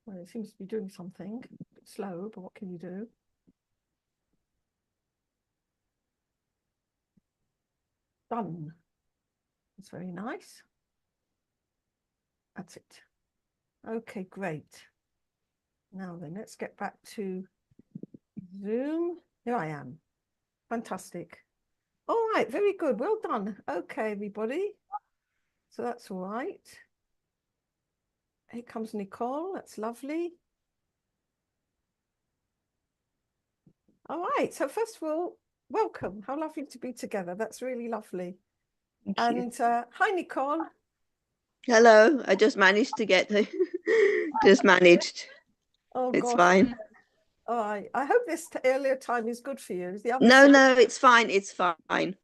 Well, it seems to be doing something. A bit slow, but what can you do? Done. That's very nice. That's it. Okay, great. Now then, let's get back to Zoom. Here I am. Fantastic. All right, very good. Well done. Okay, everybody. So that's all right. Here comes Nicole. That's lovely. All right. So first of all, welcome. How lovely to be together. That's really lovely. Thank you. Hi, Nicole. Hello. I just managed to get to just managed. Oh, It's gosh. fine. All right. I hope this earlier time is good for you. Is the other No, side? it's fine. It's fine.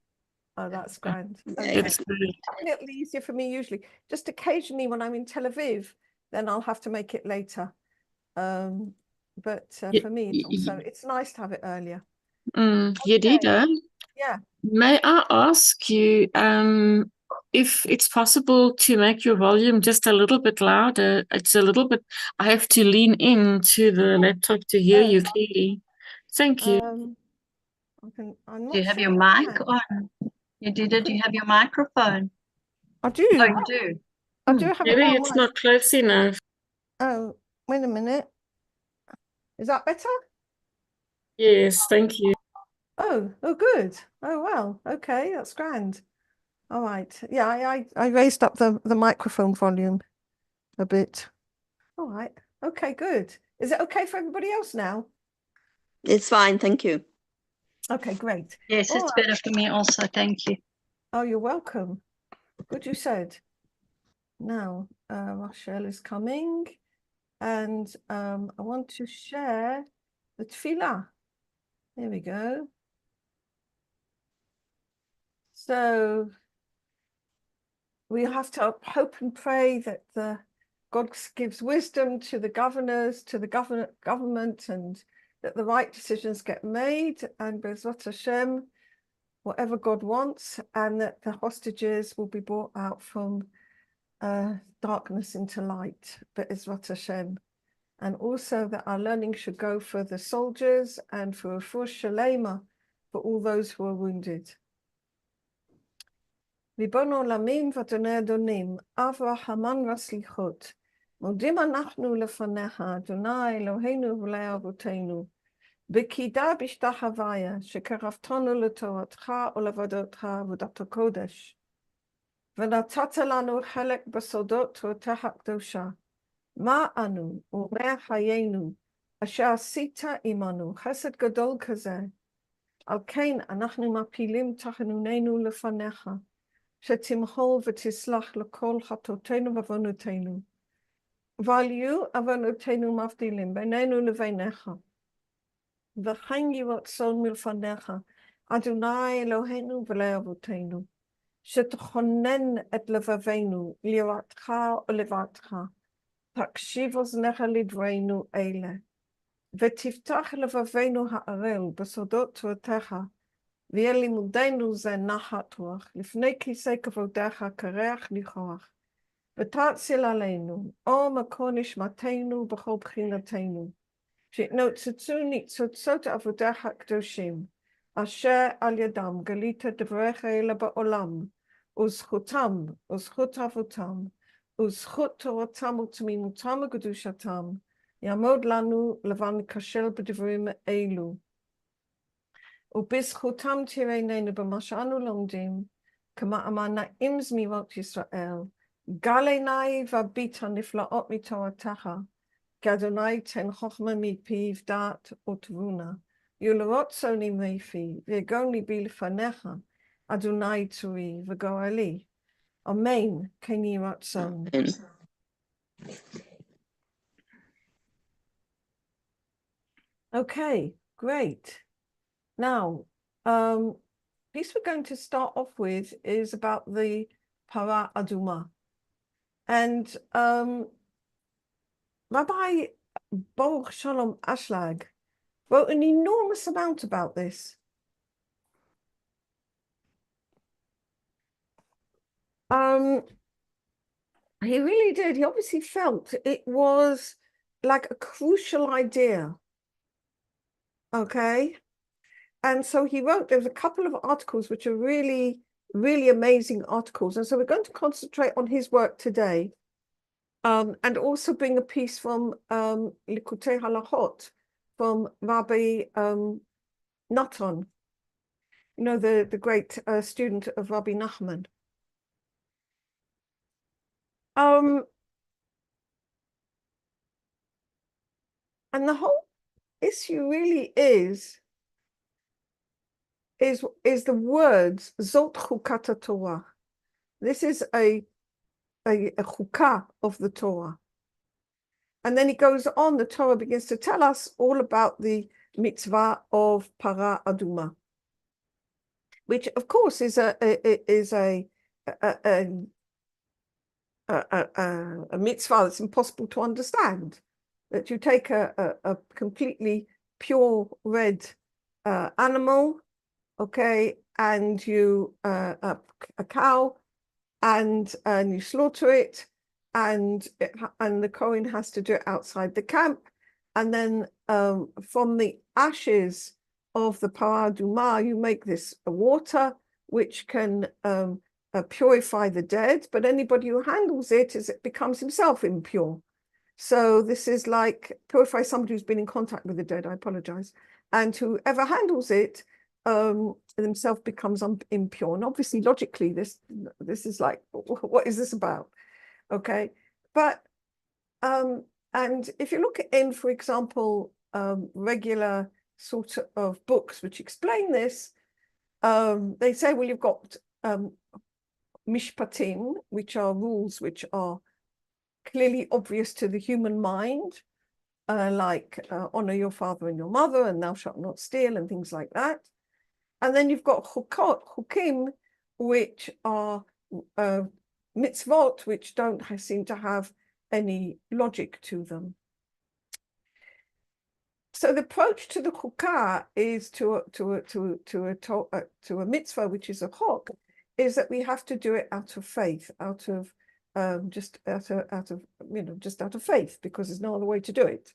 Oh, that's grand. Okay. It's a little easier for me usually. Just occasionally when I'm in Tel Aviv, then I'll have to make it later. But for me, also, it's nice to have it earlier. Yedida, Yeah. may I ask you if it's possible to make your volume just a little bit louder? It's a little bit, I have to lean into the laptop to hear you clearly. Thank you. I'm not Do you have sure your mic on? Yedida, do you have your microphone? I do. Oh, you do? I do have Maybe it on. it's not close enough. Oh, wait a minute. Is that better? Yes, thank you. Oh, good. Oh, well, okay, that's grand. All right. Yeah, I raised up the microphone volume a bit. All right. Okay, good. Is it okay for everybody else now? It's fine. Thank you. Okay, great. Yes, it's better for me also. Thank you. Oh, you're welcome. Good you said. Now, Rachel is coming, and I want to share the tefillah. There we go. So we have to hope and pray that God gives wisdom to the governors, to the government, and that the right decisions get made, and Bezrat Hashem, whatever God wants, and that the hostages will be brought out from darkness into light, Bezrat Hashem. And also that our learning should go for the soldiers and for Shalema, for all those who are wounded. ריבון עולמים ואדוני אדונים, אב רחמן וסליחות, מודים אנחנו לפניך, אדוני אלוהינו ואלוהי אבותינו, בקידה בשתחוויה, שקרבתנו לתורתך ולעבודתך עבודת הקודש, ונתת לנו חלק בסודות תורתך הקדושה. מה אנו ומה חיינו, אשר עשית עמנו חסד גדול כזה, על כן אנחנו מפילים תחנוננו לפניך, שתמחול ותסלח לכל חטאותינו ועוונותינו. ועל יהיו עוונותינו מבדילים בינינו לביניך. וכן יהי רצון מלפניך, אדוני אלוהינו ולאבותינו, שתכונן את לבבינו ליראתך ולבבך, תקשיב אוזניך לדברינו אלה, ותפתח לבבינו הערל בסודות תורתך, ויהיה לימודנו זה נחת רוח, לפני כיסא כבודך קרח ניחוח, ותציל עלינו, אור מקור נשמתנו בכל בחינתנו, שיתנוצצו ניצוצות עבודך הקדושים, אשר על ידם גלית דבריך אלה בעולם, וזכותם, וזכות אבותם, וזכות תורתם ותמימותם וקדושתם, יעמוד לנו לבן כשל בדברים אלו. ובזכותם תראיננו במה שאנו לומדים, כמה נעים זמירות ישראל, גל עיני והביט הנפלאות מתורתך, כי אדוני תן חוכמה מפיו דעת ותבונה, יהיו לראות צוני מפי, ויגון ליבי לפניך, אדוני צורי וגואלי. אמן, כן יהי רצון. Okay, great. Now, piece we're going to start off with is about the Para Aduma. And Rabbi Baruch Shalom Ashlag wrote an enormous amount about this. He really did. He obviously felt it was like a crucial idea. Okay. And so he wrote, there's a couple of articles which are really, really amazing articles. And so we're going to concentrate on his work today. And also bring a piece from Likutei Halachot from Rabbi Natan, you know, the great student of Rabbi Nachman. And the whole issue really is the words Zot Chukat Torah. This is a chukah of the Torah. And then he goes on, the Torah begins to tell us all about the mitzvah of para aduma, which of course is a mitzvah that's impossible to understand. That you take a completely pure red animal, okay, and you a cow, and you slaughter it, and the Kohen has to do it outside the camp, and then from the ashes of the paraduma you make this water which can purify the dead, but anybody who handles it it becomes himself impure. So this is like purify somebody who's been in contact with the dead, I apologize, and whoever handles it himself becomes impure. And obviously logically this is like, what is this about? Okay, but and if you look in, for example, regular sort of books which explain this, they say, well, you've got mishpatim, which are rules which are clearly obvious to the human mind, like honor your father and your mother, and thou shalt not steal, and things like that. And then you've got chukot, chukim, which are mitzvot, which don't seem to have any logic to them. So the approach to the chukah is to a mitzvah, which is a chok, is that we have to do it out of faith, out of just out of faith, because there's no other way to do it.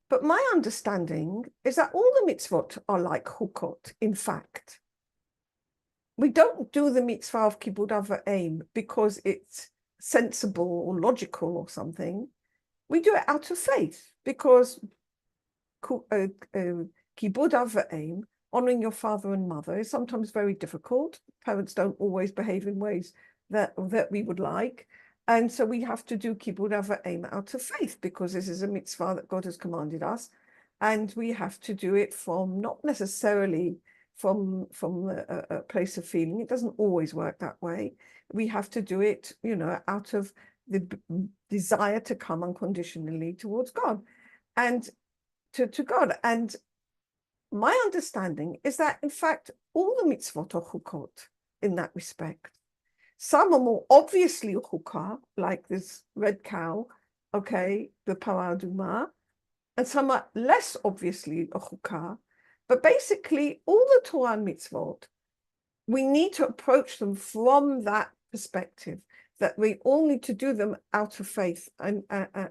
But my understanding is that all the mitzvot are like chukot. In fact, we don't do the mitzvah of kibud av va'em because it's sensible or logical or something. We do it out of faith because kibud av va'em, honoring your father and mother, is sometimes very difficult. Parents don't always behave in ways that we would like. And so we have to do kibud av va'em out of faith because this is a mitzvah that God has commanded us. And we have to do it from not necessarily from a place of feeling. It doesn't always work that way. We have to do it, out of the desire to come unconditionally towards God and to God. And my understanding is that, in fact, all the mitzvot are chukot in that respect. Some are more obviously chukah, like this red cow, okay, the paraduma, and some are less obviously a chukah. But basically, all the Torah and mitzvot, we need to approach them from that perspective, that we all need to do them out of faith, and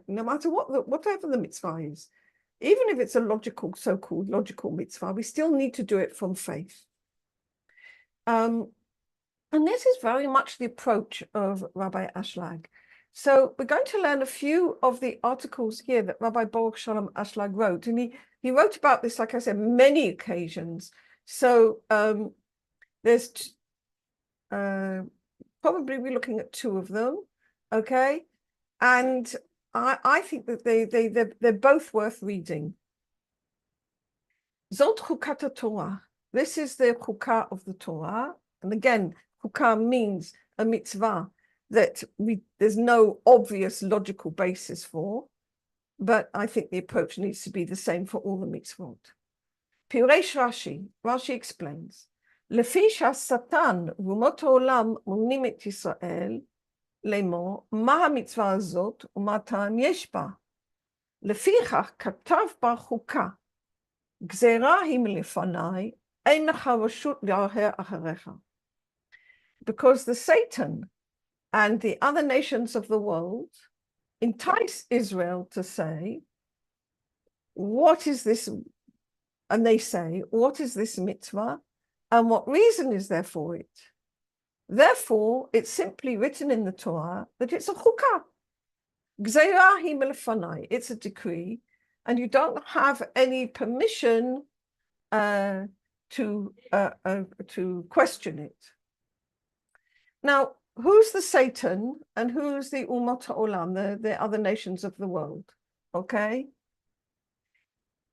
no matter whatever the mitzvah is, even if it's a logical, so-called logical mitzvah, we still need to do it from faith. And this is very much the approach of Rabbi Ashlag. So we're going to learn a few of the articles here that Rabbi Baruch Shalom Ashlag wrote. And he wrote about this, like I said, many occasions. So there's probably we're looking at two of them, okay? And I think that they're both worth reading. Zot Chukat Torah. This is the chukah of the Torah. And again, chukah means a mitzvah that there's no obvious logical basis for, but I think the approach needs to be the same for all the mitzvot. Piresh Rashi explains, Lefi shasatan v'umot ha'olam monim et Yisrael לאמור, מה המצווה הזאת ומה טעם יש בה? לפיכך כתב בה חוקה, גזירה היא מלפניי, אין לך רשות להרהר אחריך. Because the Satan and the other nations of the world entice Israel to say, what is this? And they say, what is this mitzvah? And what reason is there for it? Therefore, it's simply written in the Torah that it's a chukah. Gzeirah hi melefanai. It's a decree, and you don't have any permission to question it. Now, who's the Satan and who's the Umot Ha'olam, the other nations of the world? Okay?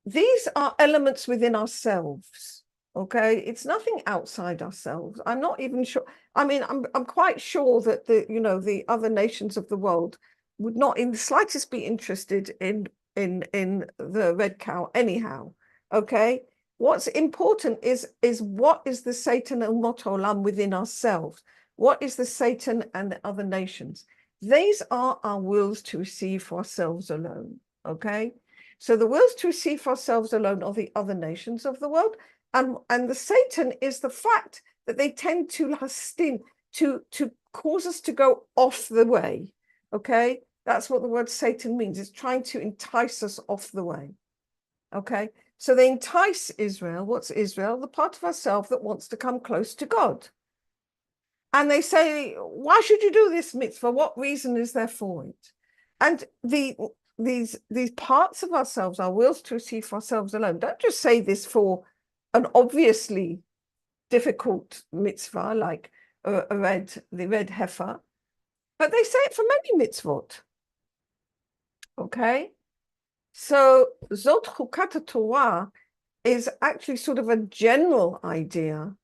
These are elements within ourselves. Okay? It's nothing outside ourselves. I'm not even sure. I mean, I'm quite sure that the other nations of the world would not in the slightest be interested in the red cow anyhow. Okay? What's important is what is the Satan and Umot Ha'olam within ourselves? What is the Satan and the other nations? These are our wills to receive for ourselves alone, okay? So the wills to receive for ourselves alone are the other nations of the world, and the Satan is the fact that they tend to cause us to go off the way, okay? That's what the word Satan means. It's trying to entice us off the way, okay? So they entice Israel. What's Israel? The part of ourselves that wants to come close to God. And they say, why should you do this mitzvah? What reason is there for it? And these parts of ourselves, our wills to receive for ourselves alone, don't just say this for an obviously difficult mitzvah like the red heifer, but they say it for many mitzvot. Okay? So Zot Chukat Torah is actually sort of a general idea,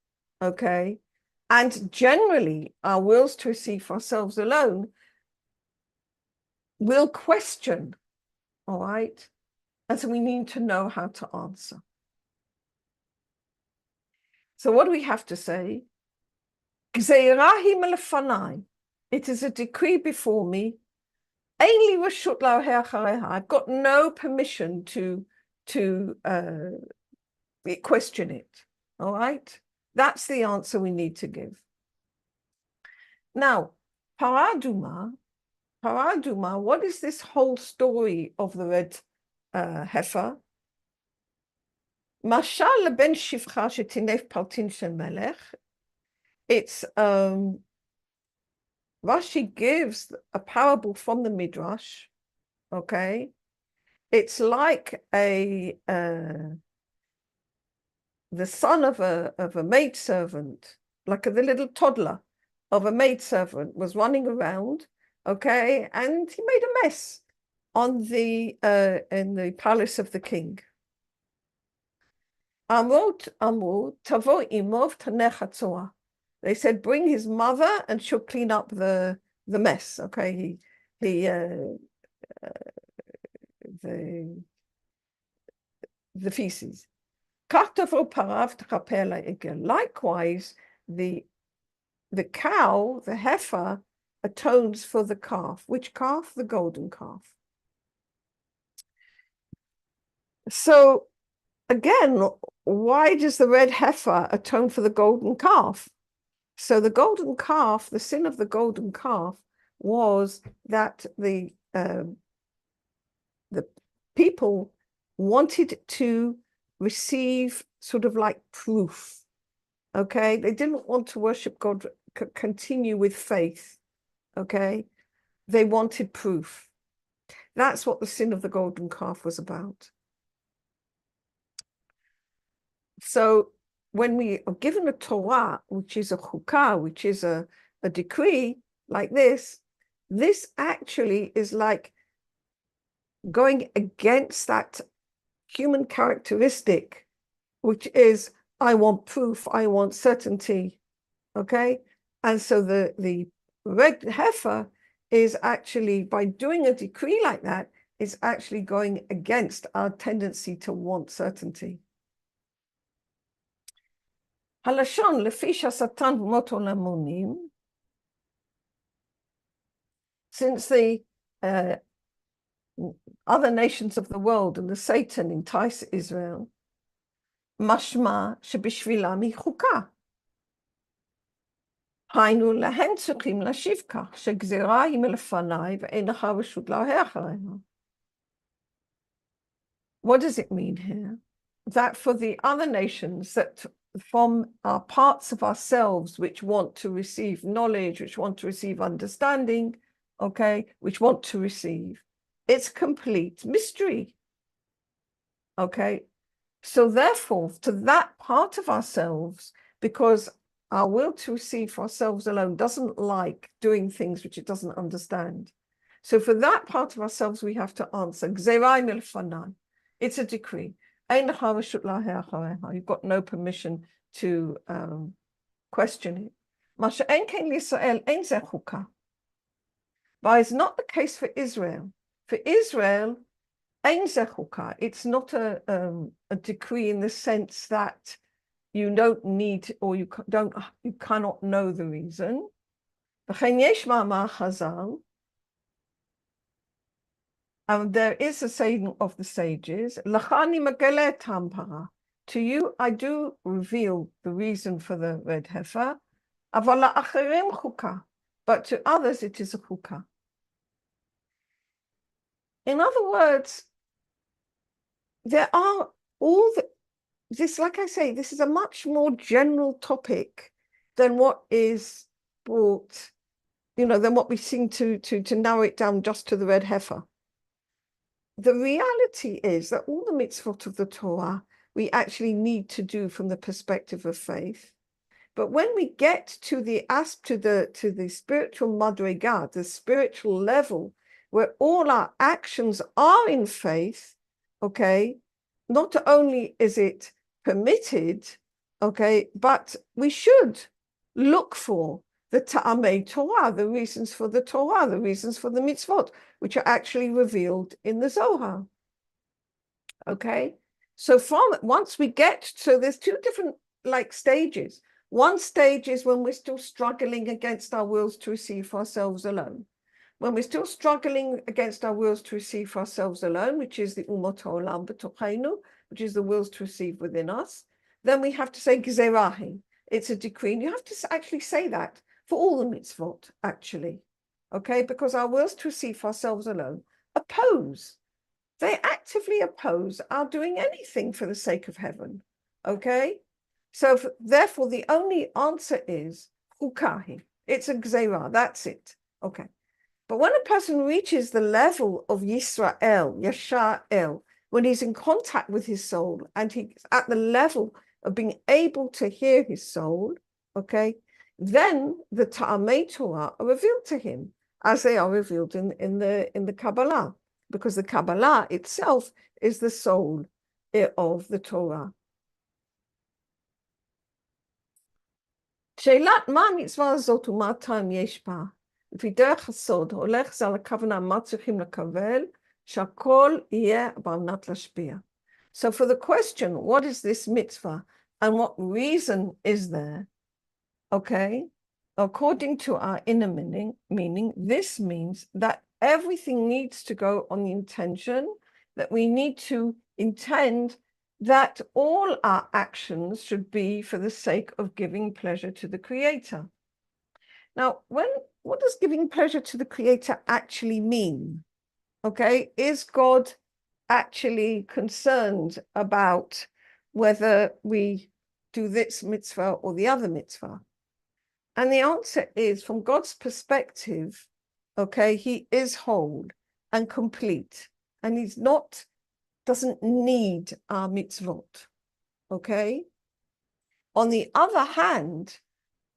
okay? And generally, our wills to receive for ourselves alone will question, all right? And so we need to know how to answer. So what do we have to say? Gzeirah hi melefanai. It is a decree before me. Ein li reshut la'oher achareha. I've got no permission to question it, all right? That's the answer we need to give. Now, Paraduma, what is this whole story of the red heifer? Mashal leben shivcha shetinef paltin shel melech. It's Rashi gives a parable from the Midrash, okay? It's like the son of a maidservant, like the little toddler of a maidservant was running around, okay, and he made a mess on in the palace of the king. Amru tavo imov tanech. They said, bring his mother and she'll clean up the mess. Okay, the feces. Likewise, the cow, the heifer, atones for the calf. Which calf? The golden calf. So again, why does the red heifer atone for the golden calf? So the golden calf, the sin of the golden calf was that the people wanted to receive sort of like proof, okay? They didn't want to worship God, continue with faith, okay? They wanted proof. That's what the sin of the golden calf was about. So when we are given a Torah, which is a chukah, which is a decree like this actually is like going against that human characteristic, which is, I want proof, I want certainty, okay? And so the red heifer is actually, by doing a decree like that, is actually going against our tendency to want certainty. Halashon lefi shasatan v'mot olamonim. Since the other nations of the world and the Satan entice Israel, mashma shebishvilam hi chukah. היינו להם צריכים להשיב כך, שגזירה היא מלפניי ואין לך רשות להר אחריה. What does it mean here? That for the other nations, that from our parts of ourselves which want to receive knowledge, which want to receive understanding, okay, which want to receive, it's complete mystery. Okay, so therefore, to that part of ourselves, because our will to receive for ourselves alone doesn't like doing things which it doesn't understand. So for that part of ourselves, we have to answer, Gzerai milfanai. It's a decree. You've got no permission to question it. But it's not the case for Israel. For Israel, it's not a decree in the sense that you don't need or you cannot know the reason. And there is a saying of the sages, to you I do reveal the reason for the red heifer, but to others it is a chukah. In other words, there are this, like I say, this is a much more general topic than what is brought, than what we seem to narrow it down just to the red heifer. The reality is that all the mitzvot of the Torah we actually need to do from the perspective of faith. But when we get to the spiritual madrega, the spiritual level, where all our actions are in faith, okay, not only is it permitted, okay, but we should look for the ta'amei Torah, the reasons for the Torah, the reasons for the mitzvot, which are actually revealed in the Zohar. Okay, so once we get, so there's two different stages. One stage is when we're still struggling against our wills to receive for ourselves alone. When we're still struggling against our wills to receive for ourselves alone, which is the umot ha'olam b'tochenu, which is the wills to receive within us, then we have to say gzerahi. It's a decree, and you have to actually say that for all the mitzvot, actually, okay? Because our wills to receive for ourselves alone oppose. They actively oppose our doing anything for the sake of heaven, okay? So therefore, the only answer is chukahi. It's a gzera, that's it, okay? But when a person reaches the level of Yisrael, Yasha'el, when he's in contact with his soul and he's at the level of being able to hear his soul, okay, then the Ta'amei Torah are revealed to him as they are revealed in the Kabbalah, because the Kabbalah itself is the soul of the Torah. שאלת מה המצווה הזאת ומה הטעם יש בה? לפי דרך הסוד הולך זה על הכוונה מה צריכים לקבל, שהכל יהיה במנת להשפיע. So for the question, what is this mitzvah and what reason is there? Okay, according to our inner meaning, this means that everything needs to go on the intention that we need to intend that all our actions should be for the sake of giving pleasure to the Creator. Now, what does giving pleasure to the Creator actually mean? Okay, is God actually concerned about whether we do this mitzvah or the other mitzvah? And the answer is, from God's perspective, okay, he is whole and complete, and he's doesn't need our mitzvot, okay? On the other hand,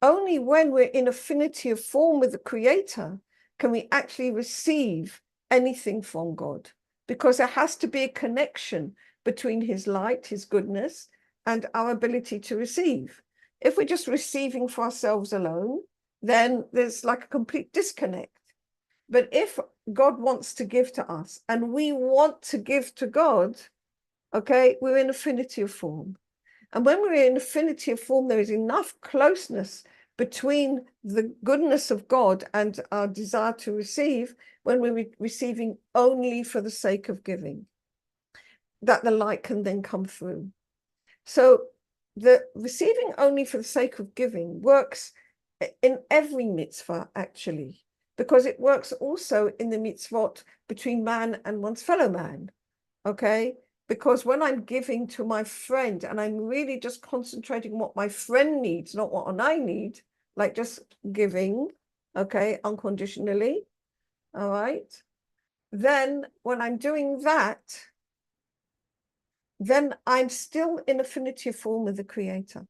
only when we're in affinity of form with the Creator can we actually receive anything from God, because there has to be a connection between his light, his goodness, and our ability to receive. If we're just receiving for ourselves alone, then there's like a complete disconnect. But if God wants to give to us and we want to give to God, okay, we're in affinity of form. And when we're in affinity of form, there is enough closeness between the goodness of God and our desire to receive, when we're receiving only for the sake of giving, that the light can then come through. So the receiving only for the sake of giving works in every mitzvah, actually, because it works also in the mitzvot between man and one's fellow man, okay? Because when I'm giving to my friend and I'm really just concentrating what my friend needs, not what I need, like just giving, okay, unconditionally, all right? Then when I'm doing that, then I'm still in affinity form with the Creator.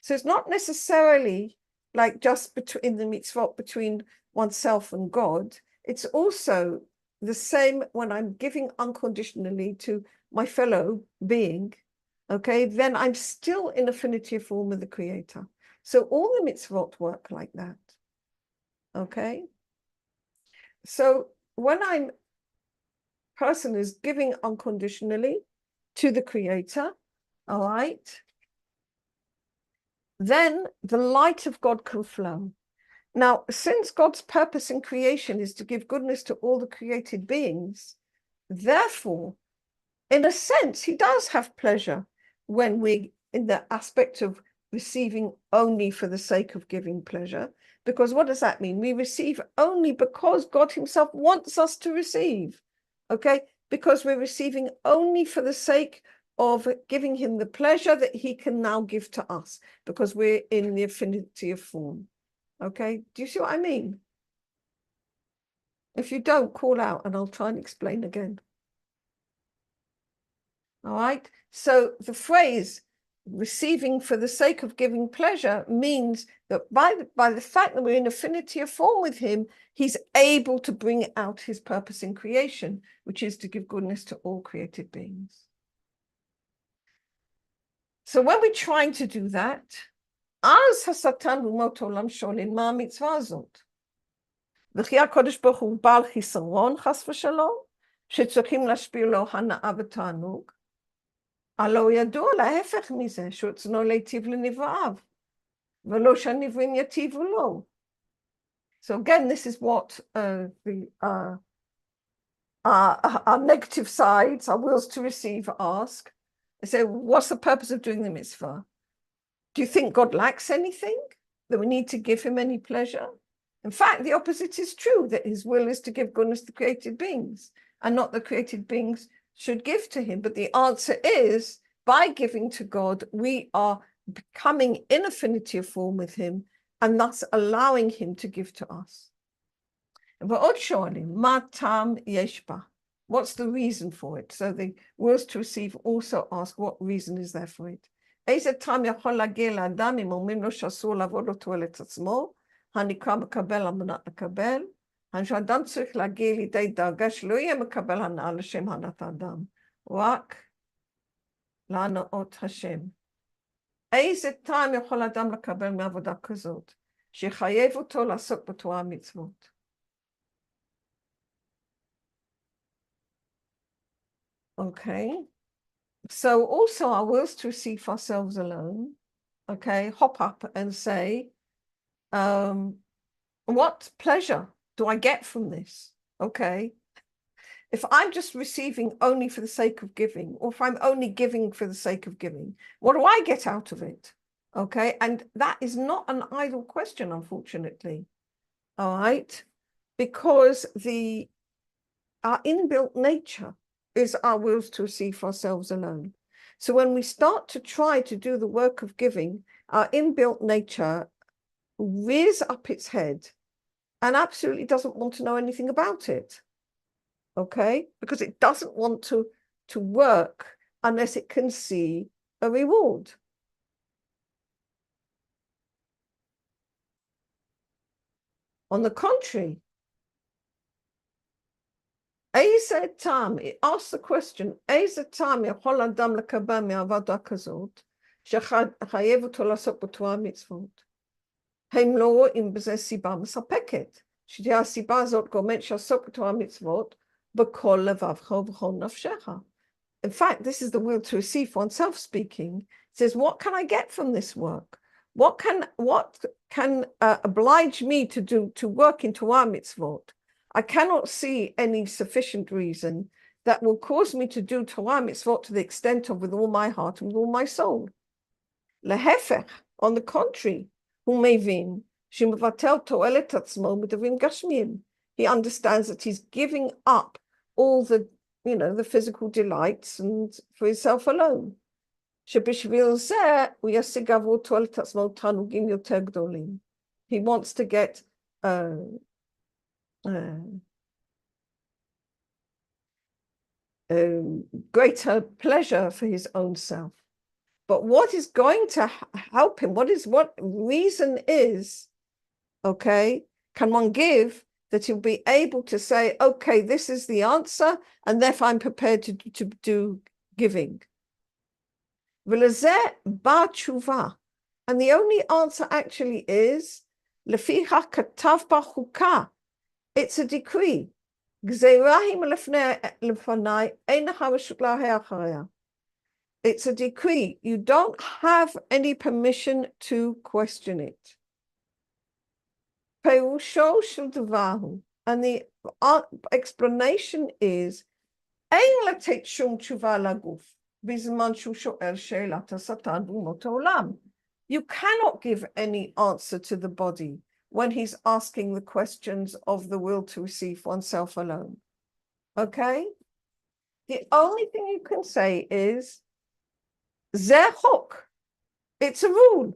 So it's not necessarily like just between the mitzvot between oneself and God. It's also the same when I'm giving unconditionally to my fellow being, okay, then I'm still in affinity form with the Creator. So all the mitzvot work like that, okay? So when person is giving unconditionally to the Creator, all right, then the light of God can flow. Now, since God's purpose in creation is to give goodness to all the created beings, therefore, in a sense, he does have pleasure when we, in the aspect of receiving only for the sake of giving pleasure, because what does that mean? We receive only because God himself wants us to receive, okay? Because we're receiving only for the sake of giving him the pleasure that he can now give to us, because we're in the affinity of form. Okay, do you see what I mean? If you don't, call out and I'll try and explain again. All right, so the phrase receiving for the sake of giving pleasure means that by the fact that we're in affinity of form with him, he's able to bring out his purpose in creation, which is to give goodness to all created beings. So when we're trying to do that, אז השטן ומות העולם שואלים מה המצווה הזאת. וכי הקדוש ברוך הוא בעל חיסרון חס ושלום, שצריכים להשפיע לו הנאה ותענוג, הלא הוא ידוע להפך מזה, שרצונו להיטיב לנבראיו, ולא שהנבראים יטיבו לו. So again, this is what our negative sides, our wills to receive, ask. They say, what's the purpose of doing the mitzvah? Do you think God lacks anything, that we need to give him any pleasure? In fact, the opposite is true, that his will is to give goodness to created beings, and not the created beings should give to him. But the answer is, by giving to God, we are becoming in affinity of form with him, and thus allowing him to give to us. What's the reason for it? So the wills to receive also ask, what reason is there for it? איזה טעם יכול להגיע לאדם אם אומרים לו שאסור לעבוד לתועלת עצמו, הנקרא מקבל על מנת לקבל, שאדם צריך להגיע לידי דרגה שלא יהיה מקבל הנאה לשם הנאת האדם, רק להנאות השם. איזה טעם יכול אדם לקבל מעבודה כזאת, שיחייב אותו לעסוק בתורה המצוות? Okay. So also our wills to receive ourselves alone, okay, hop up and say, what pleasure do I get from this? Okay. If I'm just receiving only for the sake of giving, or if I'm only giving for the sake of giving, what do I get out of it? Okay. And that is not an idle question, unfortunately. All right. Because our inbuilt nature is our wills to receive ourselves alone. So when we start to try to do the work of giving, our inbuilt nature rears up its head and absolutely doesn't want to know anything about it. Okay? Because it doesn't want to work unless it can see a reward. On the contrary, איזה טעם, it asks the question, איזה טעם יכול אדם לקבל מעבודה כזאת, שחייב אותו לעסוק בתורה המצוות? הם לא רואים בזה סיבה מספקת, שתהיה הסיבה הזאת גורמת שעסוק בתורה המצוות, בכל לבבך ובכל נפשך. In fact, this is the will to receive oneself speaking. It says, what can I get from this work? What can oblige me to work in Torah mitzvot? I cannot see any sufficient reason that will cause me to do Torah mitzvot to the extent of with all my heart and with all my soul. Lehefech, on the contrary, הוא מבין שמבטל תועלת עצמו מדברים גשמיים. He understands that he's giving up all the, the physical delights and for himself alone. שבשביל זה הוא ישיג עבור תועלת עצמו תענוגים יותר גדולים. He wants to get greater pleasure for his own self. But what is going to help him, what reason is, okay, can one give that he'll be able to say, okay, this is the answer, and therefore I'm prepared to do giving. ולזה באה תשובה. And the only answer actually is, לפיכך כתב בחוקה. It's a decree. גזירה היא לפניי, אין לך רשות להר אחריה. It's a decree. You don't have any permission to question it. פירושו של דבר הוא, and the explanation is, אין לתת שום תשובה לגוף, בזמן שהוא שואל שאלת השטן ואומות העולם. You cannot give any answer to the body when he's asking the questions of the will to receive oneself alone. Okay? The only thing you can say is, זה חוק. It's a rule.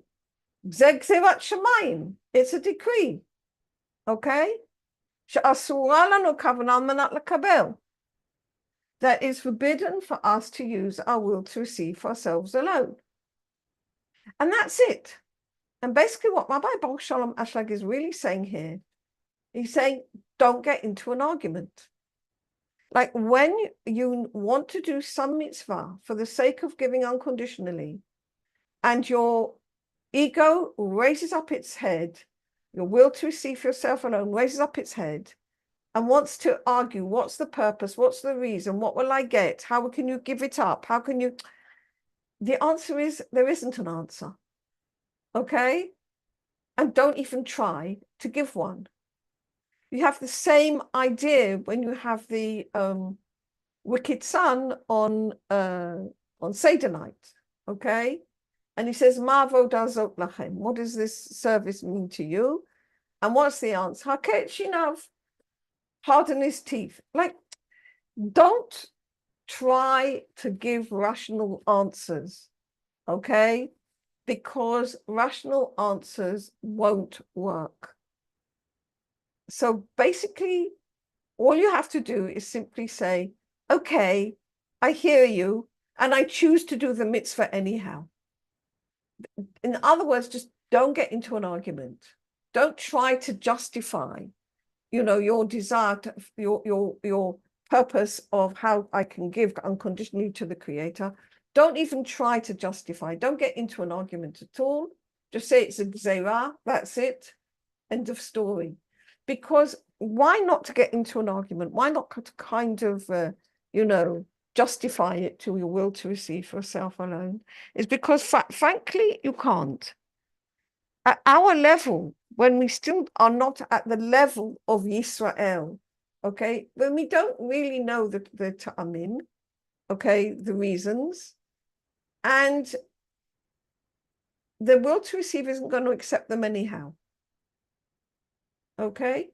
זה גזירת שמיים. It's a decree. Okay? שאסורה לנו כוונה על מנת לקבל. That is forbidden for us to use our will to receive for ourselves alone. And that's it. And basically what Rabbi Baruch Shalom Ashlag is really saying here, he's saying, don't get into an argument. Like when you want to do some mitzvah for the sake of giving unconditionally, and your ego raises up its head, your will to receive for yourself alone raises up its head, and wants to argue, what's the purpose, what's the reason, what will I get, how can you give it up, how can you... The answer is, there isn't an answer. Okay? And don't even try to give one. You have the same idea when you have the wicked son on Seder night, okay? And he says, Ma avodah zot lachem. What does this service mean to you? And what's the answer? Haket shinav, harden his teeth. Like, don't try to give rational answers, okay? Because rational answers won't work. So basically, all you have to do is simply say, okay, I hear you, and I choose to do the mitzvah anyhow. In other words, just don't get into an argument. Don't try to justify, your desire, your purpose of how I can give unconditionally to the Creator. Don't even try to justify. Don't get into an argument at all. Just say it's a gzeirah, that's it. End of story. Because why not to get into an argument? Why not to kind of, justify it to your will to receive for yourself alone? It's because, frankly, you can't. At our level, when we still are not at the level of Yisrael, okay, when we don't really know the ta'amin, okay, the reasons, and the will to receive isn't going to accept them anyhow. Okay?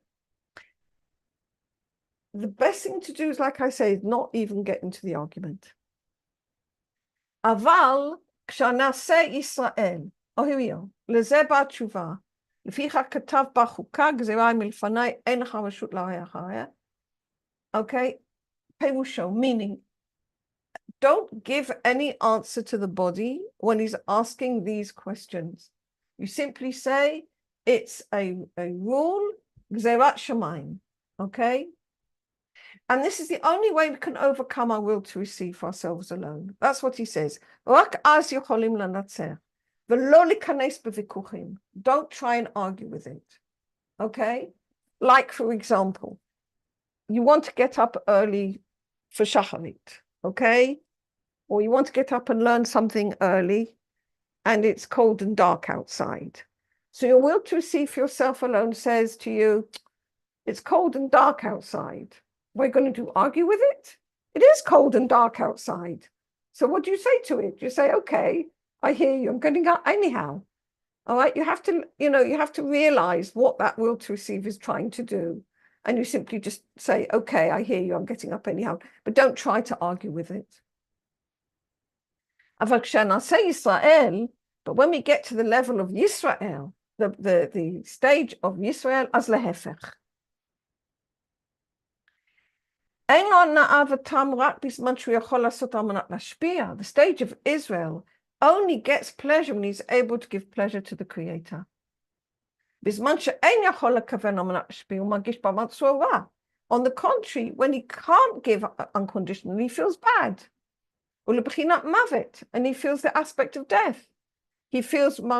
The best thing to do is, like I say, not even get into the argument. אבל כשנעשה ישראל, here we are, לזה באה תשובה, לפיכך כתב בחוקה, גזירה מלפני, אין לך רשות להר אחריה. Okay? פירושו, meaning, don't give any answer to the body when he's asking these questions. You simply say, it's a rule, gzerat shamayim, okay? And this is the only way we can overcome our will to receive for ourselves alone. That's what he says. רק אז יכולים לנצח, ולא להיכנס בוויכוחים. Don't try and argue with it, okay? Like, for example, you want to get up early for shacharit, okay? Or you want to get up and learn something early, and it's cold and dark outside. So your will to receive for yourself alone says to you, it's cold and dark outside. We're going to argue with it? It is cold and dark outside. So what do you say to it? You say, okay, I hear you. I'm getting up anyhow. All right, you have to realize what that will to receive is trying to do. And you simply just say, okay, I hear you, I'm getting up anyhow. But don't try to argue with it. Israel, but when we get to the level of Yisrael, the stage of Yisrael, as lehefech. The stage of Israel only gets pleasure when he's able to give pleasure to the Creator. On the contrary, when he can't give unconditionally, he feels bad. And he feels the aspect of death. He feels he feels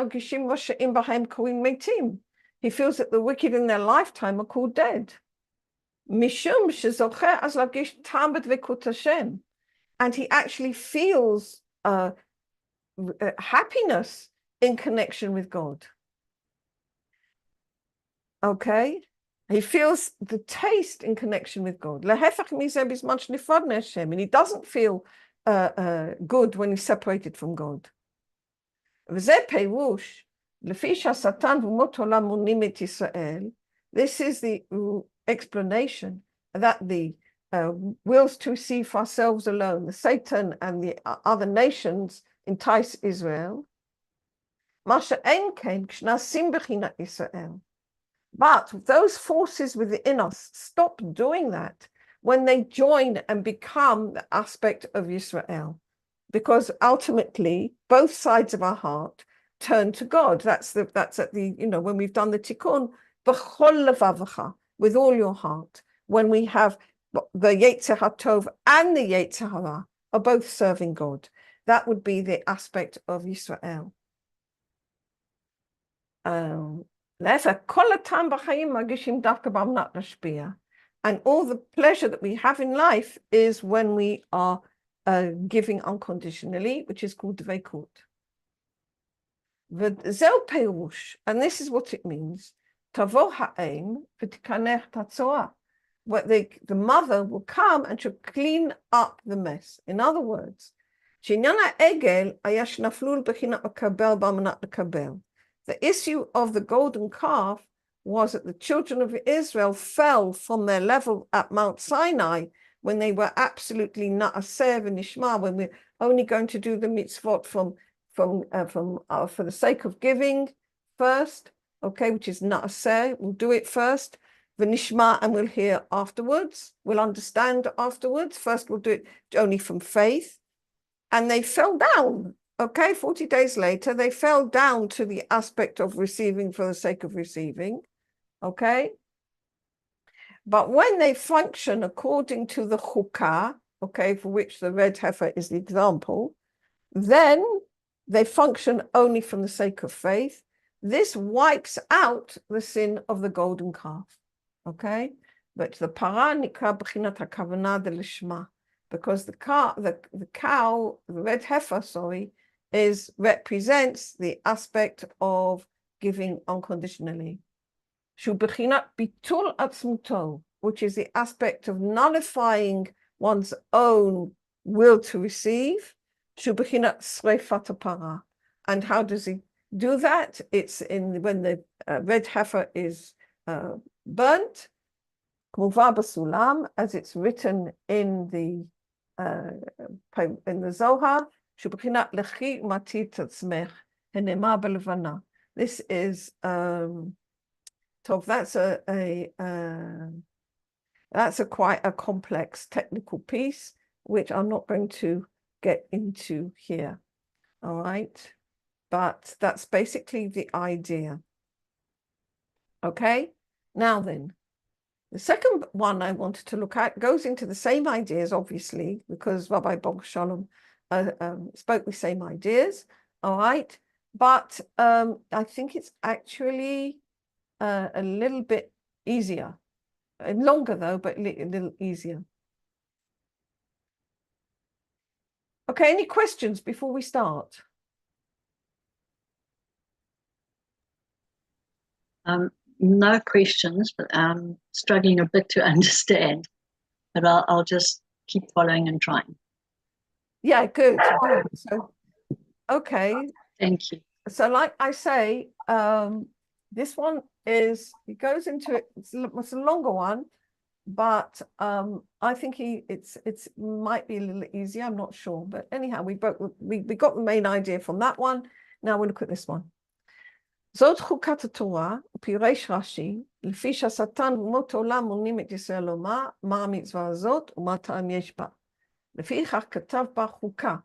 that the wicked in their lifetime are called dead. And he actually feels happiness in connection with God. Okay? He feels the taste in connection with God. And he doesn't feel good when he's separated from God. This is the explanation that the wills to receive for ourselves alone, the Satan and the other nations entice Israel. But those forces within us stop doing that when they join and become the aspect of Yisrael, because ultimately both sides of our heart turn to God. That's at the when we've done the tikkun, b'chol levavacha, with all your heart. When we have the Yetzer HaTov and the Yetzer Hara are both serving God, that would be the aspect of Yisrael. And all the pleasure that we have in life is when we are giving unconditionally, which is called dveikut. And this is what it means. Tavo ha'em v'tikanech tatzoah. The mother will come and she'll clean up the mess. In other words, the issue of the golden calf was that the children of Israel fell from their level at Mount Sinai when they were absolutely na'aseh v'nishma, when we're only going to do the mitzvot for the sake of giving first, okay, which is na'aseh. We'll do it first, v'nishma, and we'll hear afterwards. We'll understand afterwards. First, we'll do it only from faith. And they fell down. Okay, 40 days later, they fell down to the aspect of receiving for the sake of receiving. Okay. But when they function according to the Chukot, okay, for which the red heifer is the example, then they function only from the sake of faith. This wipes out the sin of the golden calf. Okay. But the para nikra b'chinat hakavana de lishma, because the cow, the red heifer, represents the aspect of giving unconditionally. Shu b'chinat bitul atzmuto, which is the aspect of nullifying one's own will to receive. Shu b'chinat sreifat para. And how does he do that? It's when the red heifer is burnt, k'muva b'sulam, as it's written in the Zohar. Shu b'chinat lechi u'mati tatzmech henema b'levana. This is that's quite a complex technical piece, which I'm not going to get into here. All right, but that's basically the idea. Okay, now then, the second one I wanted to look at goes into the same ideas, obviously, because Rabbi Baruch Shalom spoke the same ideas. All right, but I think it's actually a little bit easier, longer though, but a little easier. Okay, any questions before we start? No questions, but I'm struggling a bit to understand. But I'll just keep following and trying. Yeah, good. So, okay. Thank you. So like I say, this one is, he goes into it, it's a longer one, but I think it's might be a little easier, I'm not sure. But anyhow, we got the main idea from that one. Now we'll look at this one. זאת חוקת התורה, פירש רש"י, לפי שהשטן ואומות העולם מונעים את ישראל לומר, מה המצווה הזאת ומה טעם יש בה. לפיכך כתב בה חוקה,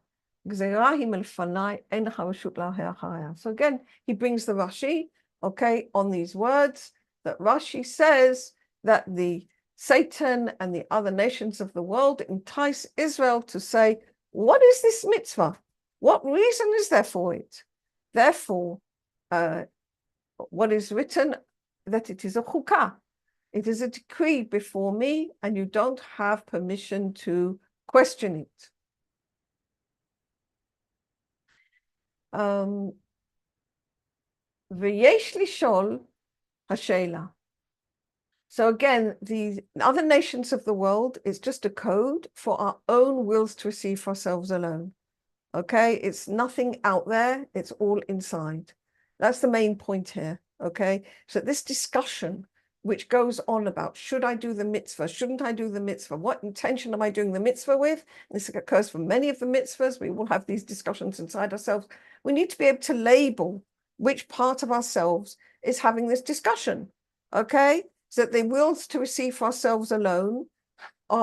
גזירה היא מלפניי, אין לך רשות להר אחריה. So again, he brings the Rashi, okay, on these words, that Rashi says that the Satan and the other nations of the world entice Israel to say, what is this mitzvah? What reason is there for it? Therefore, what is written, that it is a chukah. It is a decree before me, and you don't have permission to question it. V'yesh lishol hashela. So again, the other nations of the world is just a code for our own wills to receive for ourselves alone. Okay, it's nothing out there, it's all inside. That's the main point here, okay? So this discussion, which goes on about, should I do the mitzvah? Shouldn't I do the mitzvah? What intention am I doing the mitzvah with? This occurs for many of the mitzvahs. We will have these discussions inside ourselves. We need to be able to label which part of ourselves is having this discussion, okay? So that the wills to receive for ourselves alone,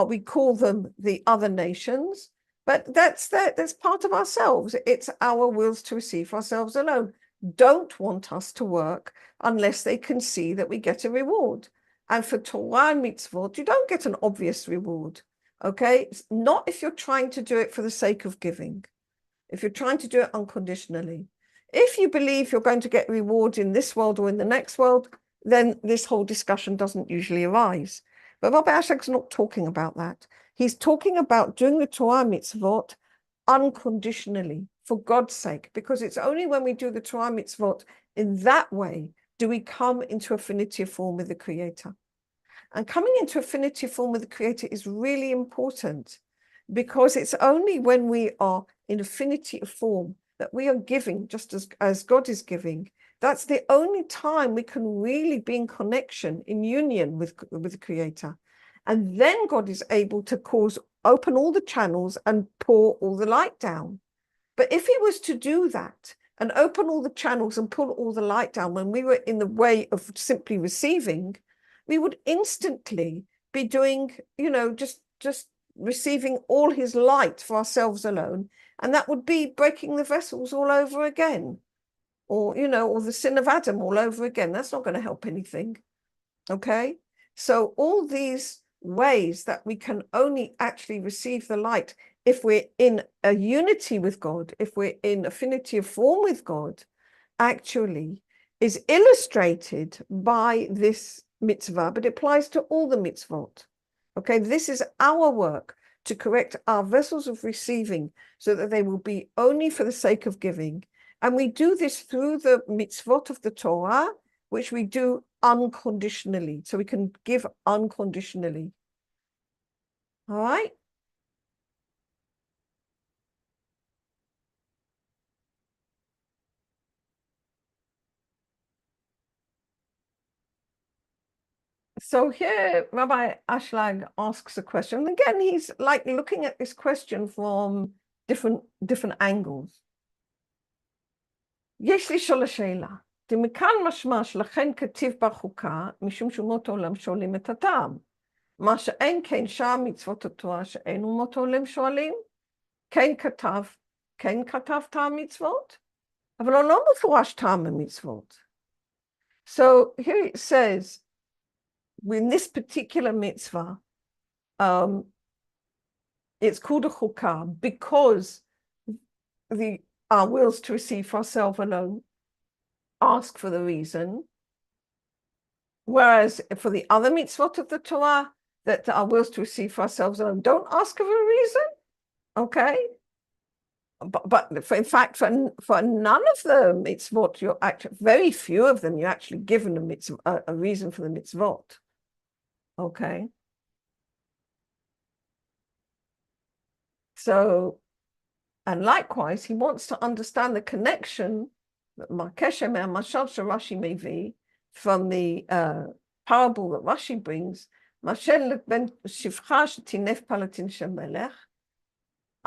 we call them the other nations, but that's part of ourselves. It's our wills to receive for ourselves alone. Don't want us to work unless they can see that we get a reward. And for Torah and mitzvot, you don't get an obvious reward, okay? It's not if you're trying to do it for the sake of giving, if you're trying to do it unconditionally. If you believe you're going to get rewards in this world or in the next world, then this whole discussion doesn't usually arise. But Rabbi Ashlag's not talking about that. He's talking about doing the Torah mitzvot unconditionally, for God's sake, because it's only when we do the Torah mitzvot in that way do we come into affinity of form with the Creator. And coming into affinity of form with the Creator is really important, because it's only when we are in affinity of form that we are giving just as God is giving. That's the only time we can really be in connection, in union with the Creator. And then God is able to open all the channels and pour all the light down. But if he was to do that and open all the channels and pull all the light down when we were in the way of simply receiving, we would instantly be doing, just receiving all his light for ourselves alone. And that would be breaking the vessels all over again. Or the sin of Adam all over again. That's not going to help anything. Okay? So all these ways that we can only actually receive the light if we're in a unity with God, if we're in affinity of form with God, actually is illustrated by this mitzvah, but it applies to all the mitzvot. Okay, this is our work to correct our vessels of receiving so that they will be only for the sake of giving. And we do this through the mitzvot of the Torah, which we do unconditionally. So we can give unconditionally. All right? So here, Rabbi Ashlag asks a question. Again, he's like looking at this question from different angles. יש לשאול השאלה, מכאן משמע שלכן כתיב בחוקה, משום שאומות העולם שואלים את הטעם. מה שאין כן שאר מצוות התורה שאין אומות העולם שואלים, כן כתב טעם מצוות, אבל הוא לא מפורש טעם המצוות. So here it says, in this particular mitzvah, it's called a chukah because our wills to receive for ourselves alone ask for the reason, whereas for the other mitzvot of the Torah, that our wills to receive for ourselves alone don't ask for a reason, okay? But in fact, for none of them, mitzvot, very few of them, you're actually given a reason for the mitzvot, okay? So, and likewise, he wants to understand the connection from the parable that Rashi brings,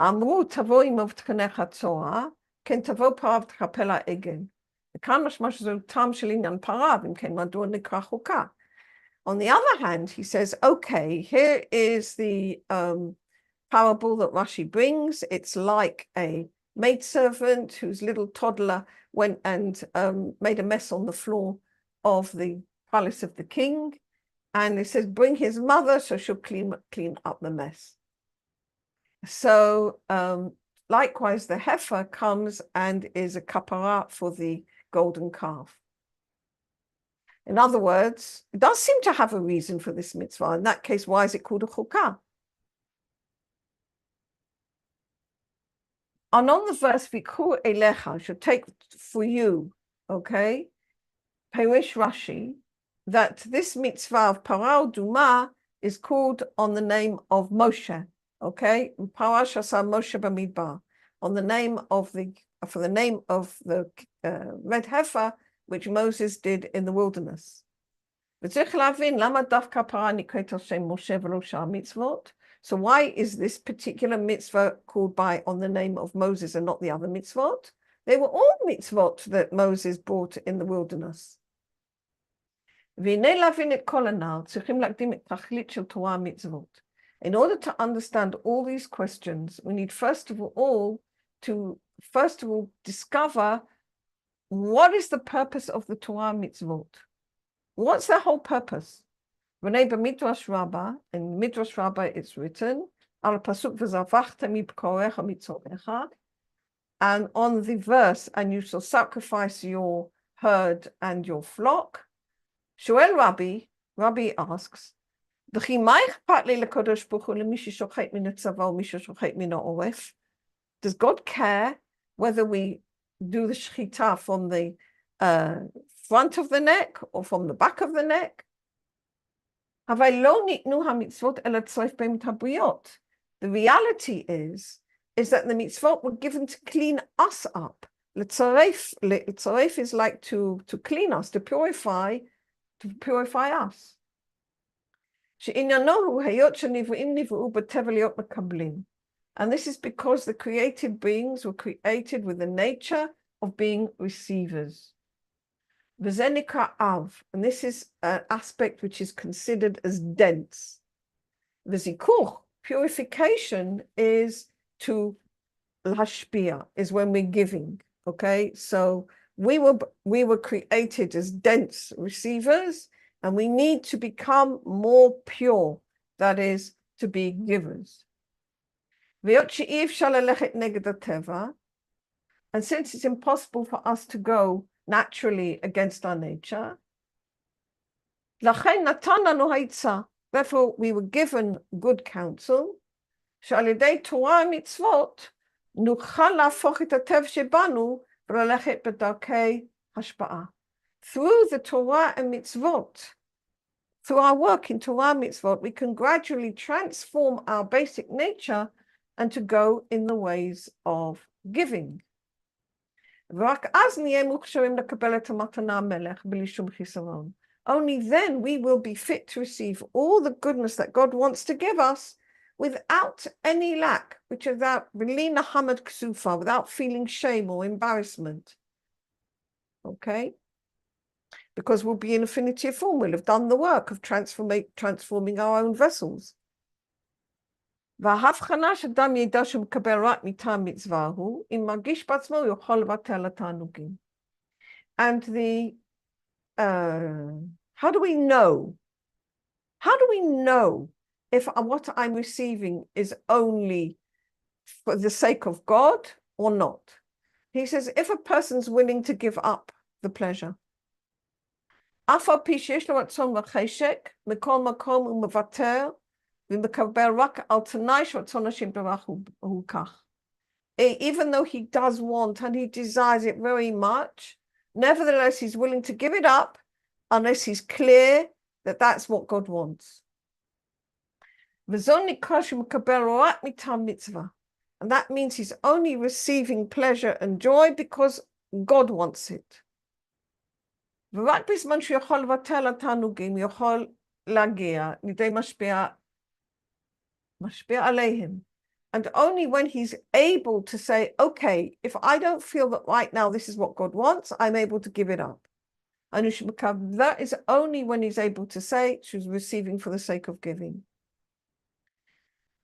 אמרו תבוא עמו ותקנך הצואה, כן תבוא פרה ותכפל העגל. וכאן משמע שזהו טעם של עניין פרה, ואם כן מדוע נקרא חוקה. On the other hand, he says, okay, here is the parable that Rashi brings. It's like a maidservant whose little toddler went and made a mess on the floor of the palace of the king. And it says, bring his mother, so she'll clean up the mess. So likewise, the heifer comes and is a kapara for the golden calf. In other words, it does seem to have a reason for this mitzvah. In that case, why is it called a chukah? And on the verse, Viku elecha, should take for you, okay, Perish Rashi, that this mitzvah of Parah Duma is called on the name of Moshe, okay, Parash Asa Moshe Bamidbar, on the name of the red heifer, which Moses did in the wilderness. So why is this particular mitzvah called by on the name of Moses and not the other mitzvot? They were all mitzvot that Moses brought in the wilderness. In order to understand all these questions, we need first of all discover what is the purpose of the Torah mitzvot. What's their whole purpose? In Midrash Rabbah it's written, al pasuk v'zavachta mibkorecha mitzorecha, and on the verse, and you shall sacrifice your herd and your flock. Shoel Rabbi asks, does God care whether we do the shechita from the front of the neck or from the back of the neck? The reality is that the mitzvot were given to clean us up. L'tzaref is like to clean us, to purify us. And this is because the created beings were created with the nature of being receivers. And this is an aspect which is considered as dense. V'zikuch, purification, is to lashpia, is when we're giving. Okay, so we were created as dense receivers, and we need to become more pure, that is, to be givers. And since it's impossible for us to go naturally against our nature, therefore we were given good counsel. Through the Torah and mitzvot, through our work in Torah mitzvot, we can gradually transform our basic nature and to go in the ways of giving. Only then we will be fit to receive all the goodness that God wants to give us without any lack, which is without feeling shame or embarrassment. Okay? Because we'll be in affinity of form, we'll have done the work of transforming our own vessels. And the how do we know if what I'm receiving is only for the sake of God or not? He says, if a person's willing to give up the pleasure, even though he does want and he desires it very much, nevertheless he's willing to give it up unless he's clear that that's what God wants. And that means he's only receiving pleasure and joy because God wants it. ורק בזמן שהוא יכול לבטל התענוגים, יכול להגיע לידי משפיע עליהם. And only when he's able to say, okay, if I don't feel that right now this is what God wants, I'm able to give it up. And that is only when he's able to say she's receiving for the sake of giving.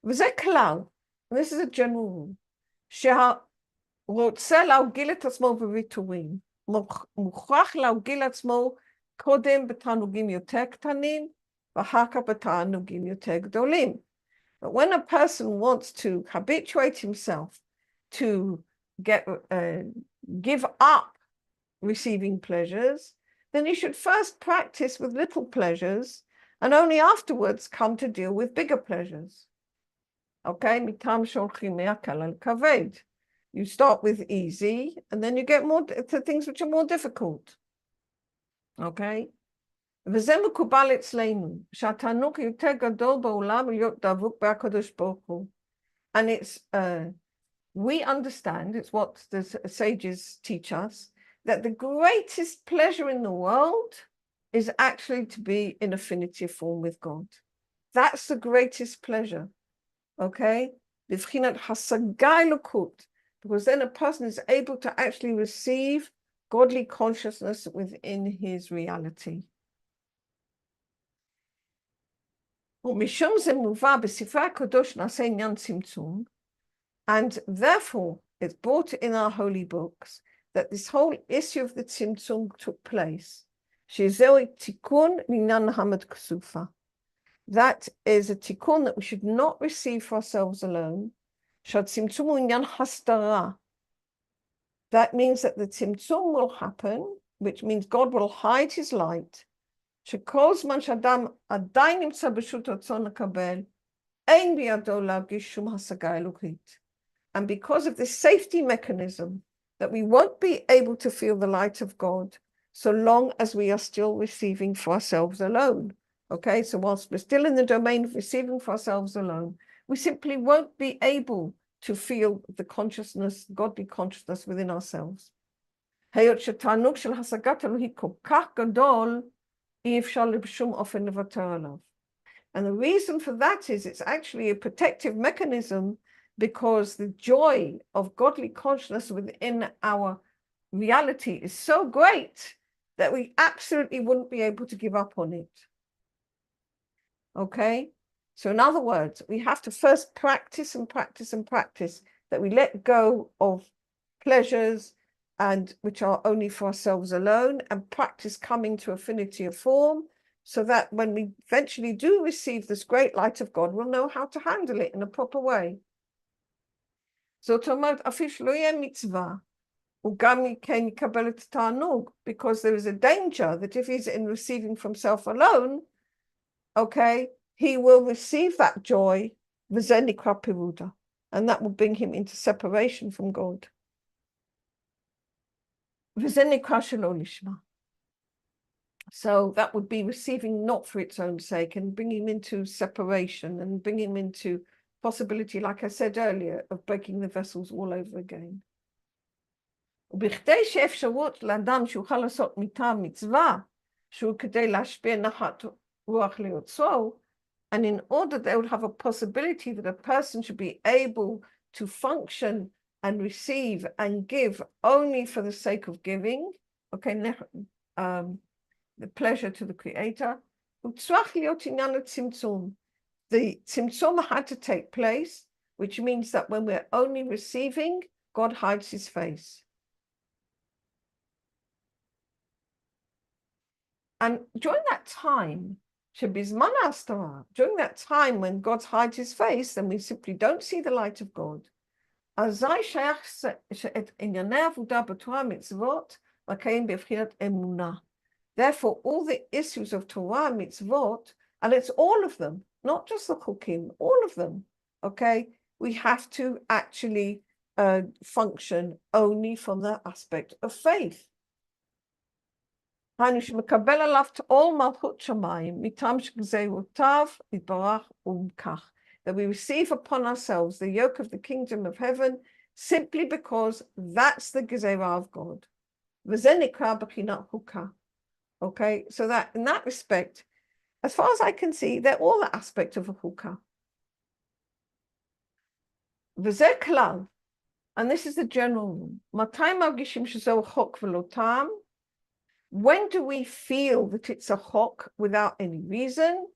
וזה כלל, this is a general rule, שהרוצה להרגיל את עצמו בוויתורים, מוכרח להרגיל עצמו קודם בתענוגים יותר קטנים, ואחר כך בתענוגים יותר גדולים. But when a person wants to habituate himself to give up receiving pleasures, then he should first practice with little pleasures and only afterwards come to deal with bigger pleasures. Okay, mitam sholchim me'akal al kaved. You start with easy and then you get more to things which are more difficult. Okay? וזה מקובל אצלנו, שהתענוג יותר גדול בעולם להיות דבוק בהקדוש ברוך הוא. And it's, we understand, it's what the sages teach us, that the greatest pleasure in the world is actually to be in affinity form with God. That's the greatest pleasure, okay? בבחינת השגה אלוקות, because then a person is able to actually receive godly consciousness within his reality. ומשום זה מובא בספרי הקדוש נעשה עניין צמצום, and therefore it's brought in our holy books that this whole issue of the tzimtzum took place. שזהו תיקון לעניין המד כסופה. That is a tikkun that we should not receive for ourselves alone. שהצמצום הוא עניין הסתרה. That means that the tzimtzum will happen, which means God will hide his light. שכל זמן שאדם עדיין נמצא ברשות רצון לקבל, אין בידו להרגיש שום השגה אלוקית. And because of this safety mechanism, that we won't be able to feel the light of God so long as we are still receiving for ourselves alone. Okay, so whilst we're still in the domain of receiving for ourselves alone, we simply won't be able to feel the consciousness, godly consciousness within ourselves. היות שתענוג של השגת אלוהית כל כך גדול, אי אפשר בשום אופן לוותר עליו. And the reason for that is it's actually a protective mechanism, because the joy of godly consciousness within our reality is so great that we absolutely wouldn't be able to give up on it. Okay? So in other words, we have to first practice and practice and practice that we let go of pleasures and which are only for ourselves alone, and practice coming to affinity of form, so that when we eventually do receive this great light of God, we'll know how to handle it in a proper way. זאת אומרת, אפילו שלא יהיה מצווה, הוא גם כן יקבל את התענוג, because there is a danger that if he's in receiving from self alone, okay, he will receive that joy, וזה נקרא פירודה, and that will bring him into separation from God. וזה נקרא שלא לשמה. So that would be receiving not for its own sake and bringing him into separation and bringing him into possibility, like I said earlier, of breaking the vessels all over again. ובכדי שאפשרות לאדם שיוכל לעשות מטעם מצווה, שהוא כדי להשפיע נחת רוח ליוצרו, and in order they would have a possibility that a person should be able to function and receive and give only for the sake of giving, okay, the pleasure to the Creator, הוא צריך להיות עניין הצמצום. The tzimtzum had to take place, which means that when we're only receiving, God hides his face. And during that time, shebizman hastara, during that time when God hides his face, then we simply don't see the light of God. Azai shayach et inyanei avodah b'Torah mitzvot l'kayim b'bchirat emunah. Therefore, all the issues of Torah mitzvot, and it's all of them, not just the chukim, all of them, okay? We have to actually function only from the aspect of faith. That we receive upon ourselves the yoke of the kingdom of heaven simply because that's the gezerah of God. Okay, so that in that respect, as far as I can see, they're all the aspect of a chukah. And this is the general rule. When do we feel that it's a chok without any reason?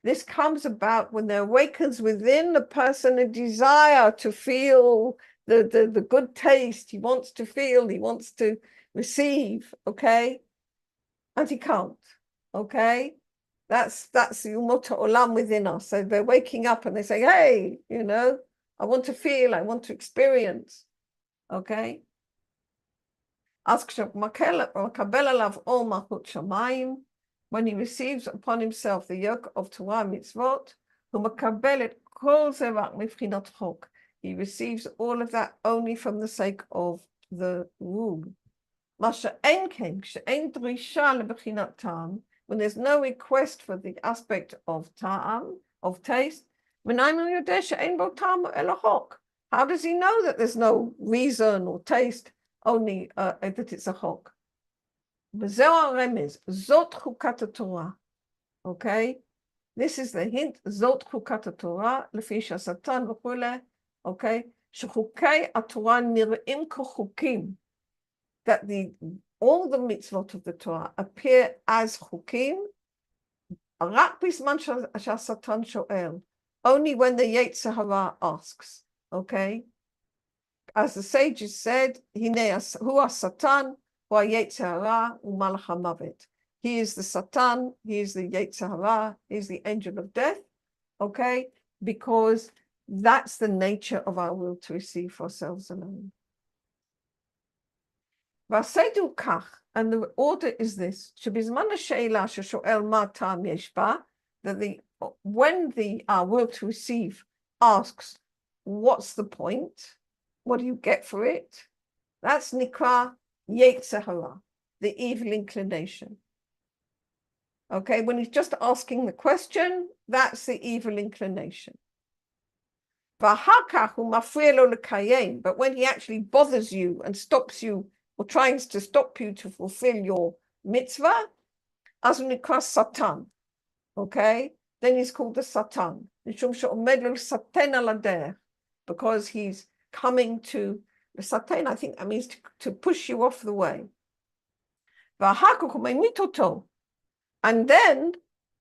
This comes about when there awakens within the person a desire to feel the good taste. He wants to feel, he wants to receive, okay? And he can't, okay? That's the umot olam within us. So they're waking up and they say, hey, you know, I want to feel, I want to experience, okay? When he receives upon himself the yoke of Torah mitzvot, he receives all of that only from the sake of the rule. When there's no request for the aspect of ta'am, of taste, how does he know that there's no reason or taste, only that it's a chok? Zot chukat Torah. Okay, this is the hint. Zot chukat Torah, lefi shasatan v'chule. Okay, shechukei Torah nir'im k'chukim. That all the mitzvot of the Torah appear as chukim. Rak bisman shasatan shoel. Only when the Yetzer Hara asks. Okay, as the sages said, Hinei hu Satan. He is the Satan, he is the Yetzer Hara, he is the angel of death, okay? Because that's the nature of our will to receive for ourselves alone. And the order is this, that when our will to receive asks, what's the point? What do you get for it? That's Nikra Yetzer Hara, the evil inclination. Okay, when he's just asking the question, that's the evil inclination. But when he actually bothers you and stops you or tries to stop you to fulfill your mitzvah, as Nikra Satan, okay, then he's called the Satan, because he's coming to the Satan, I think that means to push you off the way. And then,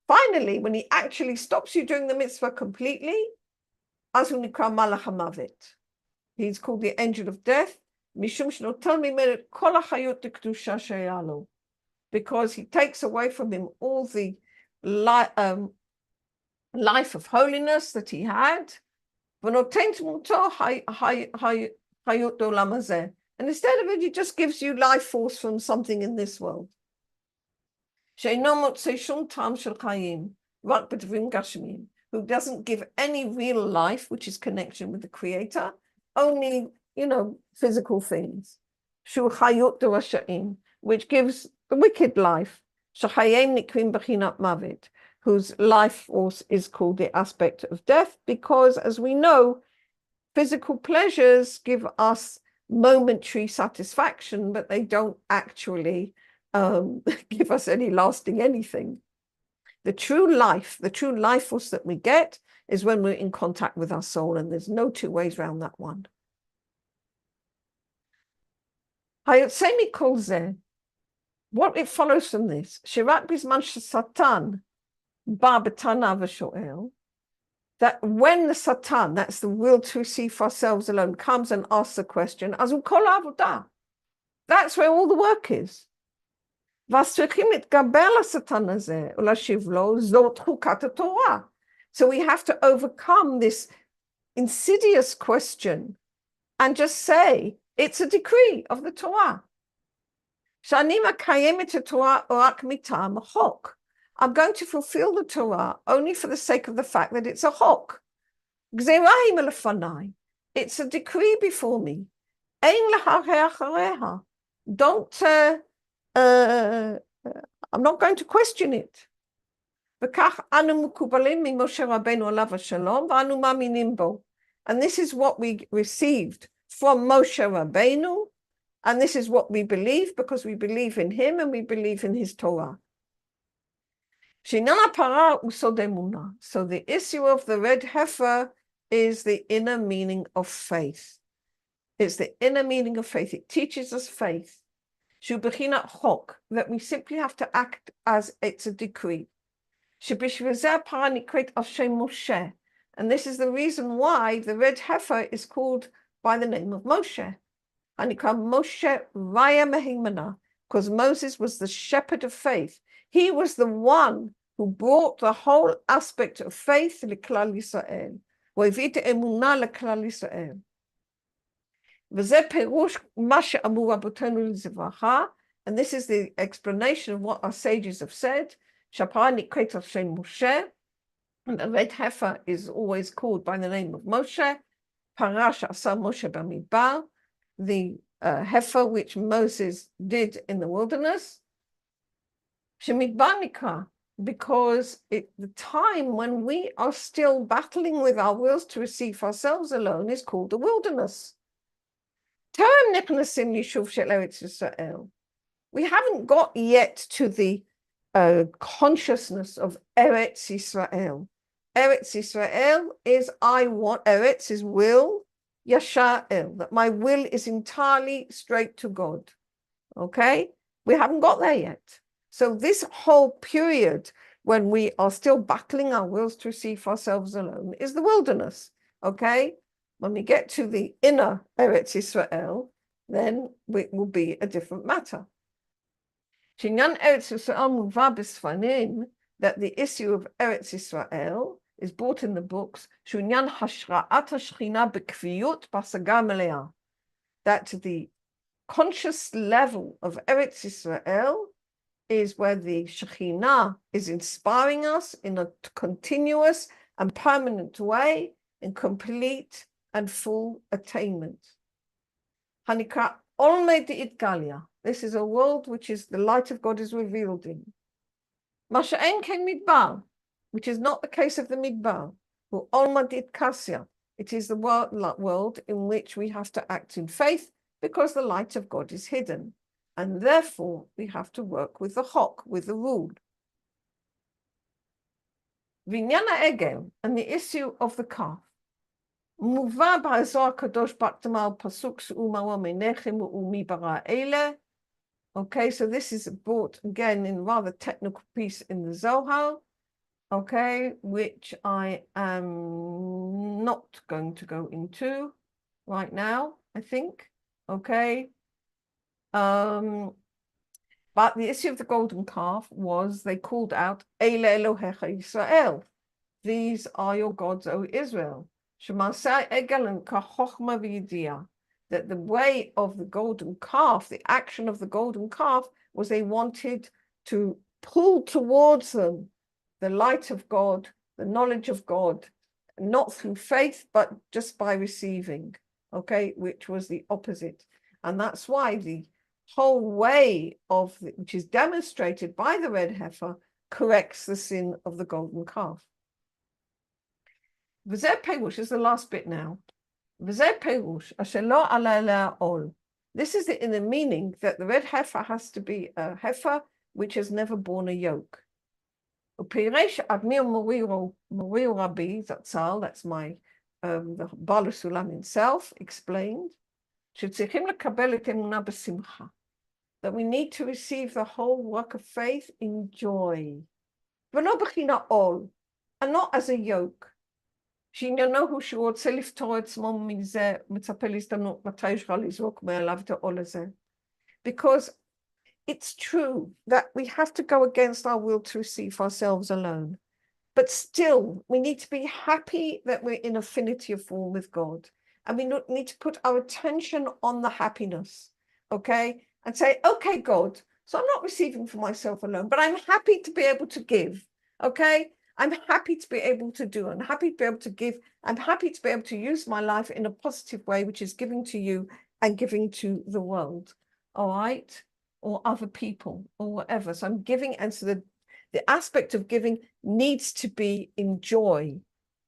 finally, when he actually stops you doing the mitzvah completely, he's called the angel of death, because he takes away from him all the life of holiness that he had, and instead of it, he just gives you life force from something in this world. Who doesn't give any real life, which is connection with the Creator, only, you know, physical things. Which gives the wicked life, whose life force is called the aspect of death, because, as we know, physical pleasures give us momentary satisfaction, but they don't actually give us any lasting anything. The true life force that we get is when we're in contact with our soul, and there's no two ways around that one. What it follows from this, Shirak Bisman Satan Ba B'tana V'shoel, that when the Satan, that's the will to receive for ourselves alone, comes and asks the question, that's where all the work is. So we have to overcome this insidious question and just say, it's a decree of the Torah. I'm going to fulfill the Torah only for the sake of the fact that it's a chok. It's a decree before me. Don't, I'm not going to question it. And this is what we received from Moshe Rabbeinu. And this is what we believe because we believe in him and we believe in his Torah. So the issue of the red heifer is the inner meaning of faith. It's the inner meaning of faith. It teaches us faith. That we simply have to act as it's a decree. And this is the reason why the red heifer is called by the name of Moshe. And he called Moshe Raya Mehimana, because Moses was the shepherd of faith. He was the one who brought the whole aspect of faith to Klal Yisrael. And this is the explanation of what our sages have said. And the red heifer is always called by the name of Moshe. Parash asa Moshe b'midbar, the heifer which Moses did in the wilderness. Shemidbar, because the time when we are still battling with our wills to receive ourselves alone is called the wilderness. We haven't got yet to the consciousness of Eretz Yisrael. Eretz Yisrael is Eretz is will, Yashar El, that my will is entirely straight to God. Okay? We haven't got there yet. So this whole period when we are still battling our wills to receive ourselves alone is the wilderness. Okay? When we get to the inner Eretz Yisrael, then it will be a different matter. That the issue of Eretz Yisrael is brought in the books, that the conscious level of Eretz Yisrael is where the Shekhinah is inspiring us in a continuous and permanent way, in complete and full attainment. Hanikra Olmed Itgalia. This is a world which is the light of God is revealed in. Masha'en ken midbar, which is not the case of the midbar. Or Olmed Itkasya. It is the world in which we have to act in faith because the light of God is hidden. And therefore, we have to work with the chok, with the rule. Vinyana Egel, and the issue of the calf. Muva ba'azor kadosh baktamal pasuk su'umawa menechem u'umi bara ele. Okay, so this is brought again in rather technical piece in the Zohar, okay, which I am not going to go into right now, I think, okay. But the issue of the golden calf was they called out, Eile Elohecha Yisrael. These are your gods, O Israel. Shemasai Egelen Kachochma V'Yidia. That the way of the golden calf, the action of the golden calf, was they wanted to pull towards them the light of God, the knowledge of God, not through faith, but just by receiving, okay, which was the opposite. And that's why the whole way of, which is demonstrated by the red heifer, corrects the sin of the golden calf. V'zeh perush is the last bit now. This is in the meaning that the red heifer has to be a heifer which has never borne a yoke. That's my the Baal Sulam himself explained. That we need to receive the whole work of faith in joy. And not as a yoke. Because it's true that we have to go against our will to receive ourselves alone. But still, we need to be happy that we're in affinity of form with God. And we need to put our attention on the happiness, okay? And say, okay, God, so I'm not receiving for myself alone, but I'm happy to be able to give, okay? I'm happy to be able to do, I'm happy to be able to give, I'm happy to be able to use my life in a positive way, which is giving to you and giving to the world, all right? Or other people, or whatever. So I'm giving, and so the aspect of giving needs to be in joy,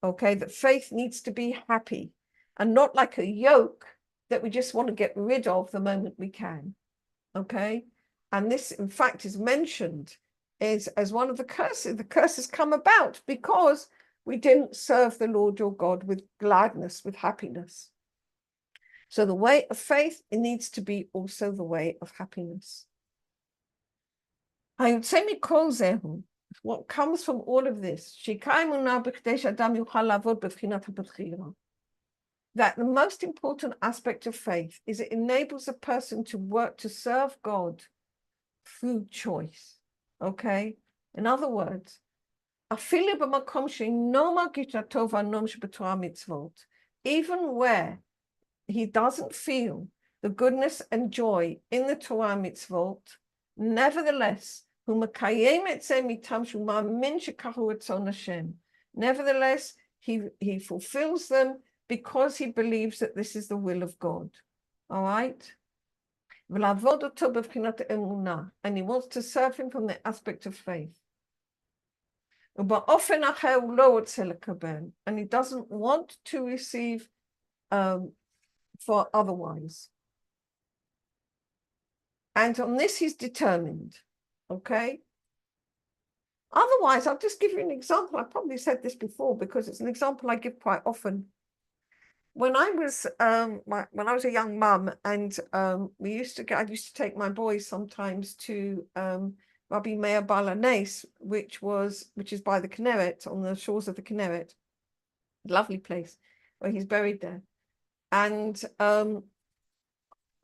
okay? That faith needs to be happy. and not like a yoke that we just want to get rid of the moment we can. Okay? And this, in fact, is mentioned as one of the curses. The curses come about because we didn't serve the Lord your God with gladness, with happiness. So the way of faith, it needs to be also the way of happiness. What comes from all of this, that the most important aspect of faith is it enables a person to work to serve God through choice. Okay? In other words, even where he doesn't feel the goodness and joy in the Torah mitzvot, nevertheless, he fulfills them because he believes that this is the will of God. All right? And he wants to serve him from the aspect of faith. And he doesn't want to receive for otherwise. And on this he's determined. Okay? Otherwise, I'll just give you an example. I probably said this before because it's an example I give quite often. When I was a young mum, and I used to take my boys sometimes to Rabbi Meir Balanes, which is by the Kinneret, on the shores of the Kinneret, lovely place where he's buried there. And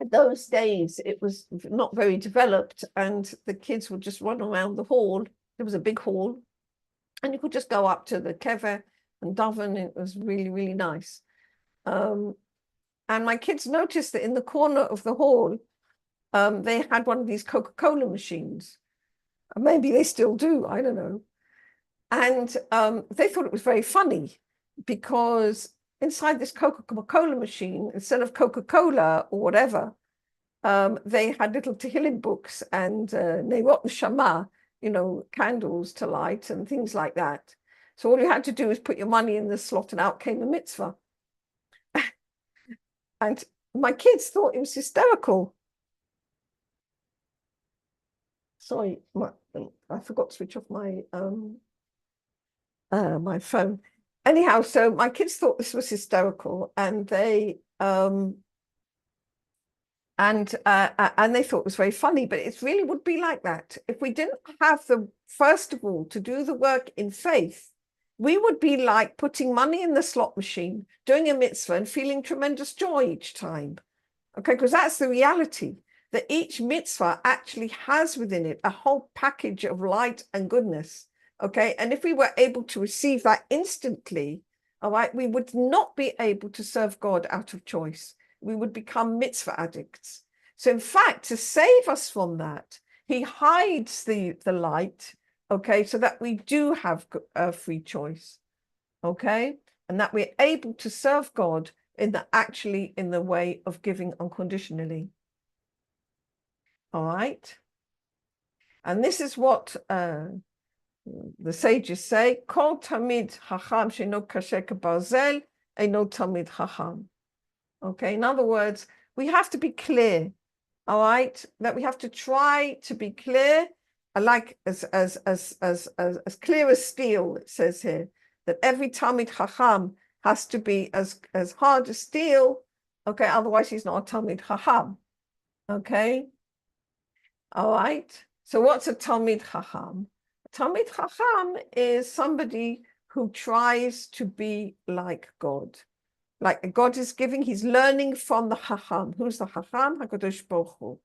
those days it was not very developed, and the kids would just run around the hall. There was a big hall, and you could just go up to the kever and daven. It was really, really nice. And my kids noticed that in the corner of the hall, they had one of these Coca-Cola machines. Maybe they still do, I don't know. And they thought it was very funny because inside this Coca-Cola machine, instead of Coca-Cola or whatever, they had little Tehillim books and Neirot Neshama, candles to light and things like that. So all you had to do was put your money in the slot and out came a mitzvah. And my kids thought it was hysterical. Sorry, I forgot to switch off my my phone. Anyhow, so my kids thought this was hysterical, and they thought it was very funny. But it really would be like that if we didn't have first of all to do the work in faith. We would be like putting money in the slot machine, doing a mitzvah and feeling tremendous joy each time. Okay, because that's the reality, that each mitzvah actually has within it a whole package of light and goodness. Okay, and if we were able to receive that instantly, all right, we would not be able to serve God out of choice. We would become mitzvah addicts. So in fact, to save us from that, he hides the light, okay, so that we do have a free choice, okay, and that we're able to serve God in the way of giving unconditionally. All right, and this is what the sages say: Kol tamid chacham she'eno kasher kebarzel eino tamid chacham. Okay, in other words, we have to be clear. All right, that we have to try to be clear. Like as clear as steel, it says here, that every Talmid Chacham has to be as hard as steel, okay, otherwise he's not a Talmid Chacham, okay? All right, so what's a Talmid Chacham? A Talmid Chacham is somebody who tries to be like God. Like God is giving, he's learning from the Chacham. Who's the Chacham? HaKadosh Baruch Hu.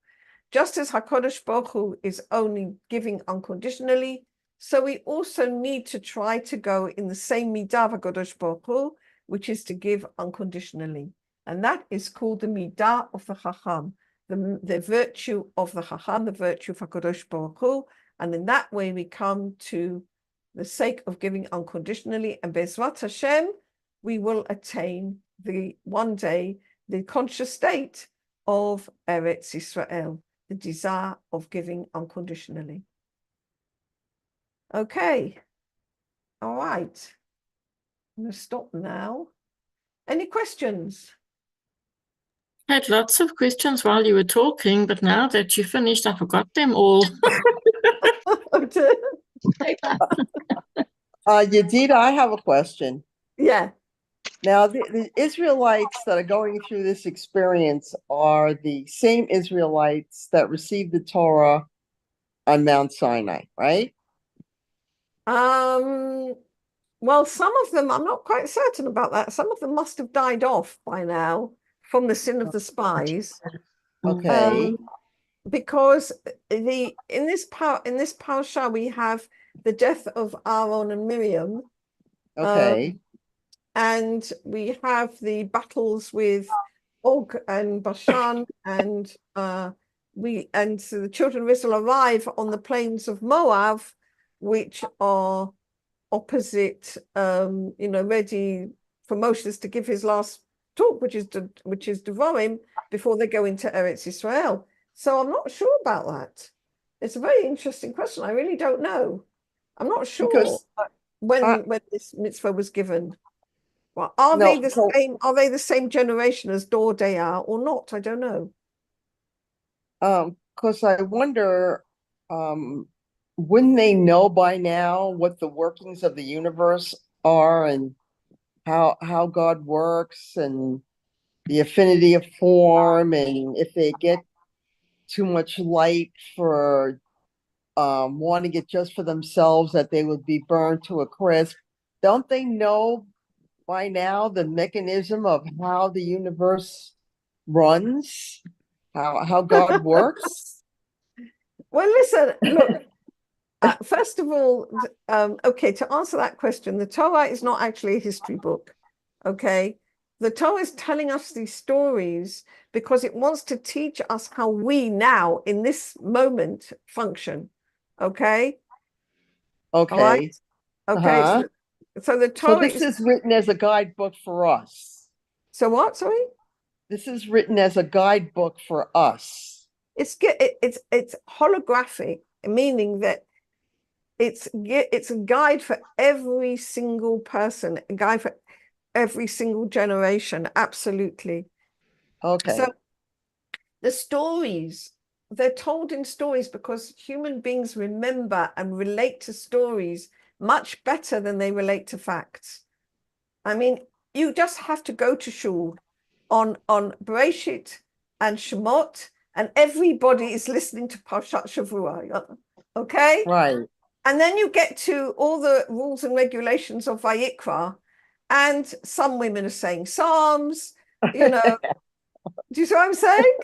Just as HaKadosh Baruch Hu is only giving unconditionally, so we also need to try to go in the same midah of HaKadosh Baruch Hu, which is to give unconditionally. And that is called the midah of the Chacham, the virtue of the Chacham, the virtue of HaKadosh Baruch Hu. And in that way, we come to the sake of giving unconditionally. And Bezrat Hashem, we will attain one day the conscious state of Eretz Yisrael, the desire of giving unconditionally. Okay, all right. I'm going to stop now. Any questions? I had lots of questions while you were talking, but now that you finished, I forgot them all. Yedida, I have a question. Yeah. Now, the Israelites that are going through this experience are the same Israelites that received the Torah on Mount Sinai, right? Well, some of them, I'm not quite certain about that. Some of them must have died off by now from the sin of the spies. Okay. Because in this parasha we have the death of Aaron and Miriam. Okay. And we have the battles with Og and Bashan, and so the children of Israel arrive on the plains of Moab, which are opposite, ready for Moses to give his last talk, which is Devarim, before they go into Eretz Yisrael. So I'm not sure about that. It's a very interesting question. I really don't know. I'm not sure Because when this mitzvah was given. Well, are they the same generation as Dor they are or not? I don't know. Because I wonder, wouldn't they know by now what the workings of the universe are and how God works and the affinity of form, and if they get too much light for wanting it just for themselves, that they would be burned to a crisp? Don't they know by now the mechanism of how the universe runs, how God works? Well, listen, look, first of all, okay, to answer that question, the Torah is not actually a history book, okay? The Torah is telling us these stories because it wants to teach us how we now, in this moment, function, okay? Okay. All right? Okay, Uh-huh. so the Torah this is written as a guidebook for us. So what, sorry? This is written as a guidebook for us. It's holographic, meaning that it's a guide for every single person, a guide for every single generation. Absolutely. Okay. So the stories, they're told in stories because human beings remember and relate to stories much better than they relate to facts. I mean, you just have to go to shul on Bereshit and Shemot, and everybody is listening to Parshat Shavua, okay? Right. And then you get to all the rules and regulations of Vayikra, and some women are saying psalms, Do you see what I'm saying?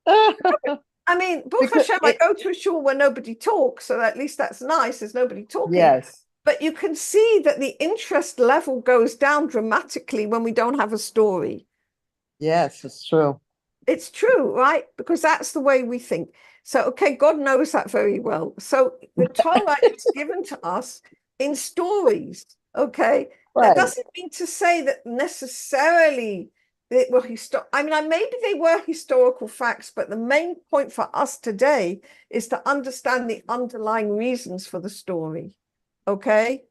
I mean, Baruch Hashem, I go to a shul where nobody talks, so at least that's nice. There's nobody talking. Yes. But you can see that the interest level goes down dramatically when we don't have a story. Yes, it's true. It's true, right? Because that's the way we think. So, okay, God knows that very well. So the Torah is given to us in stories, okay? Right. That doesn't mean to say that necessarily they were maybe they were historical facts, but the main point for us today is to understand the underlying reasons for the story, okay?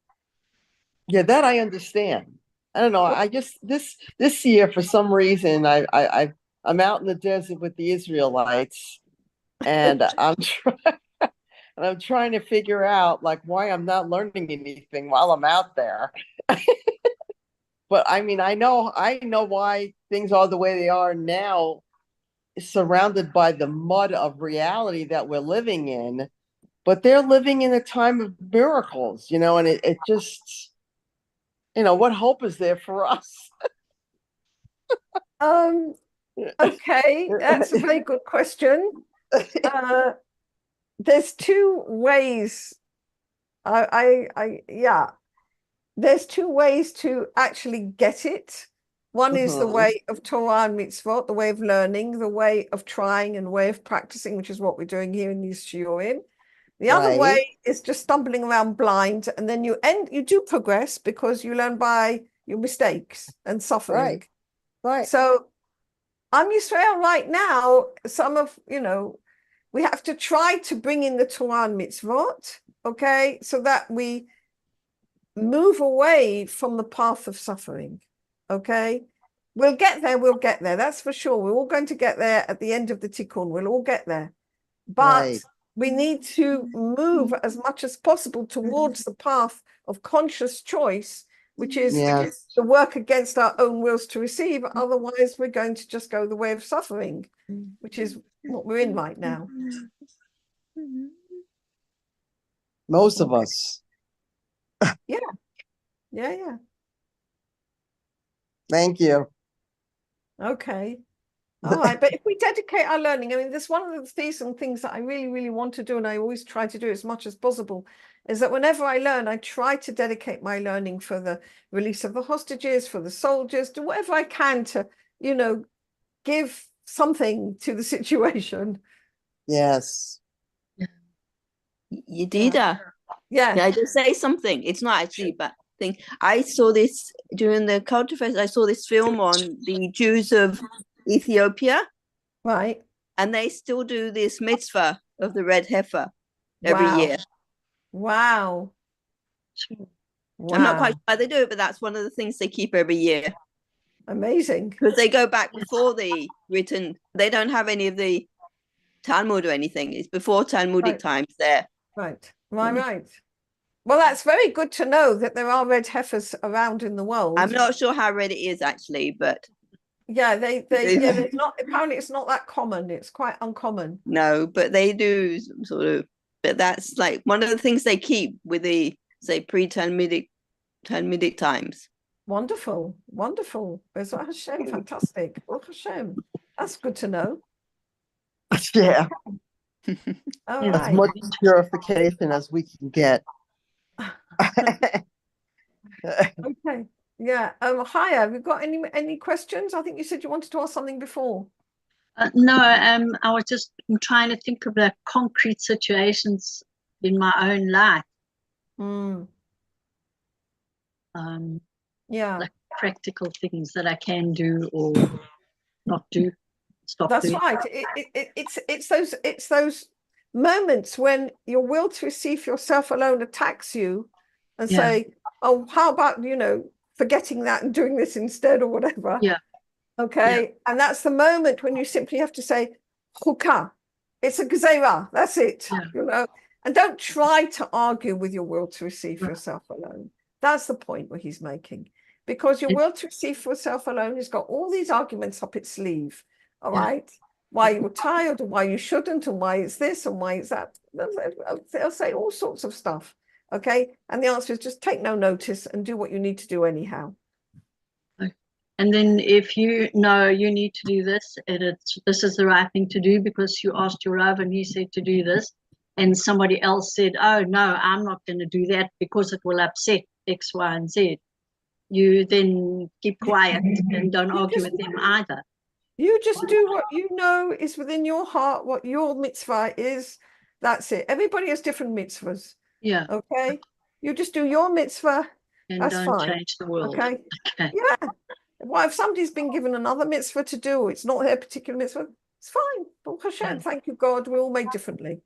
Yeah, that I understand. I don't know. I just this year for some reason I'm out in the desert with the Israelites, and I'm trying to figure out like why I'm not learning anything while I'm out there. But I mean, I know why things are the way they are now, surrounded by the mud of reality that we're living in. But they're living in a time of miracles, and it just, what hope is there for us? Okay, that's a very good question. There's two ways. There's two ways to actually get it. One is the way of Torah and mitzvot, the way of learning, the way of trying and way of practicing, which is what we're doing here in these shiurim. The other way is just stumbling around blind, and then you do progress because you learn by your mistakes and suffering. Right. So Am Yisrael right now, we have to try to bring in the Torah and mitzvot, okay, so that we move away from the path of suffering. Okay, we'll get there. We'll get there. That's for sure. We're all going to get there at the end of the tikkun. We'll all get there, but Right. we need to move as much as possible towards the path of conscious choice, which is Yes. the work against our own wills to receive. Otherwise, we're going to just go the way of suffering, which is what we're in right now. Most of us. Yeah. Thank you. Okay. All right. But if we dedicate our learning, I mean, this one of these things that I really, really want to do, and I always try to do as much as possible, is that whenever I learn, I try to dedicate my learning for the release of the hostages, for the soldiers, do whatever I can to, give something to the situation. Yes. Yedida. Yeah. Can I just say something? It's not actually a bad thing. I saw this during the Culture Fest. I saw this film on the Jews of Ethiopia, Right. and they still do this mitzvah of the red heifer every Wow. year. Wow. I'm not quite sure why they do it, but that's one of the things they keep every year. Amazing. Because they go back before the written, they don't have any of the Talmud or anything. It's before Talmudic Right. times there. Right. Right. Well, that's very good to know that there are red heifers around in the world. I'm not sure how red it is actually, but Yeah, it's not, apparently it's not that common. It's quite uncommon. no, but they do sort of, but that's like one of the things they keep with the, say, pre-Talmudic times. Wonderful. Bezrat Hashem, fantastic. Baruch Hashem. That's good to know. Yeah. All Yeah. As right. much purification as we can get. Okay. Yeah. Hi, have you got any questions? I think you said you wanted to ask something before. No, I was just trying to think of the concrete situations in my own life, Yeah. like practical things that I can do or not do. Stop That's doing. right. It's those moments when your will to receive yourself alone attacks you and Yeah. say, oh, how about, forgetting that and doing this instead or whatever. Yeah. Okay. And that's the moment when you simply have to say, Chukot. It's a gzeira. That's it. Yeah. And don't try to argue with your will to receive Right. yourself alone. That's the point where he's making. Because your will to receive yourself alone has got all these arguments up its sleeve. All Yeah. right. Why you're tired and why you shouldn't and why it's this and why it's that. They'll say all sorts of stuff. Okay. And the answer is just take no notice and do what you need to do anyhow. And then if you know you need to do this, and this is the right thing to do because you asked your Rav and he said to do this, and somebody else said, oh, no, I'm not going to do that because it will upset X, Y, and Z. You then keep quiet and don't argue with them either. You just do what you know is within your heart, what your mitzvah is. That's it. Everybody has different mitzvahs. Yeah. Okay. You just do your mitzvah. And That's don't fine. change the world. Okay. Okay. Yeah. Well, if somebody's been given another mitzvah to do, it's not their particular mitzvah, it's fine. Baruch Hashem, Yeah. thank you, God. We're all made differently.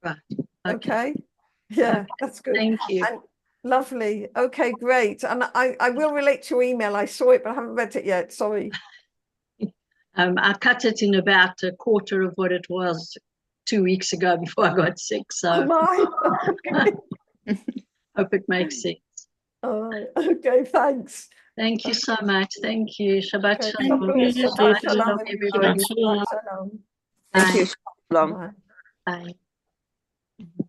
Right. Okay. Yeah, that's good. Thank you. And lovely. Okay, great. And I will relate to your email. I saw it, but I haven't read it yet. Sorry. I cut it in about a quarter of what it was 2 weeks ago before I got sick. So Oh my. Okay. hope it makes sense. All right. Okay, thanks. Thank you so much. Thank you. Shabbat Okay, shalom. thank you. Shabbat Shabbat shalom, shalom. everybody. Shabbat shalom. Shabbat shalom. Thank you. Bye. Bye.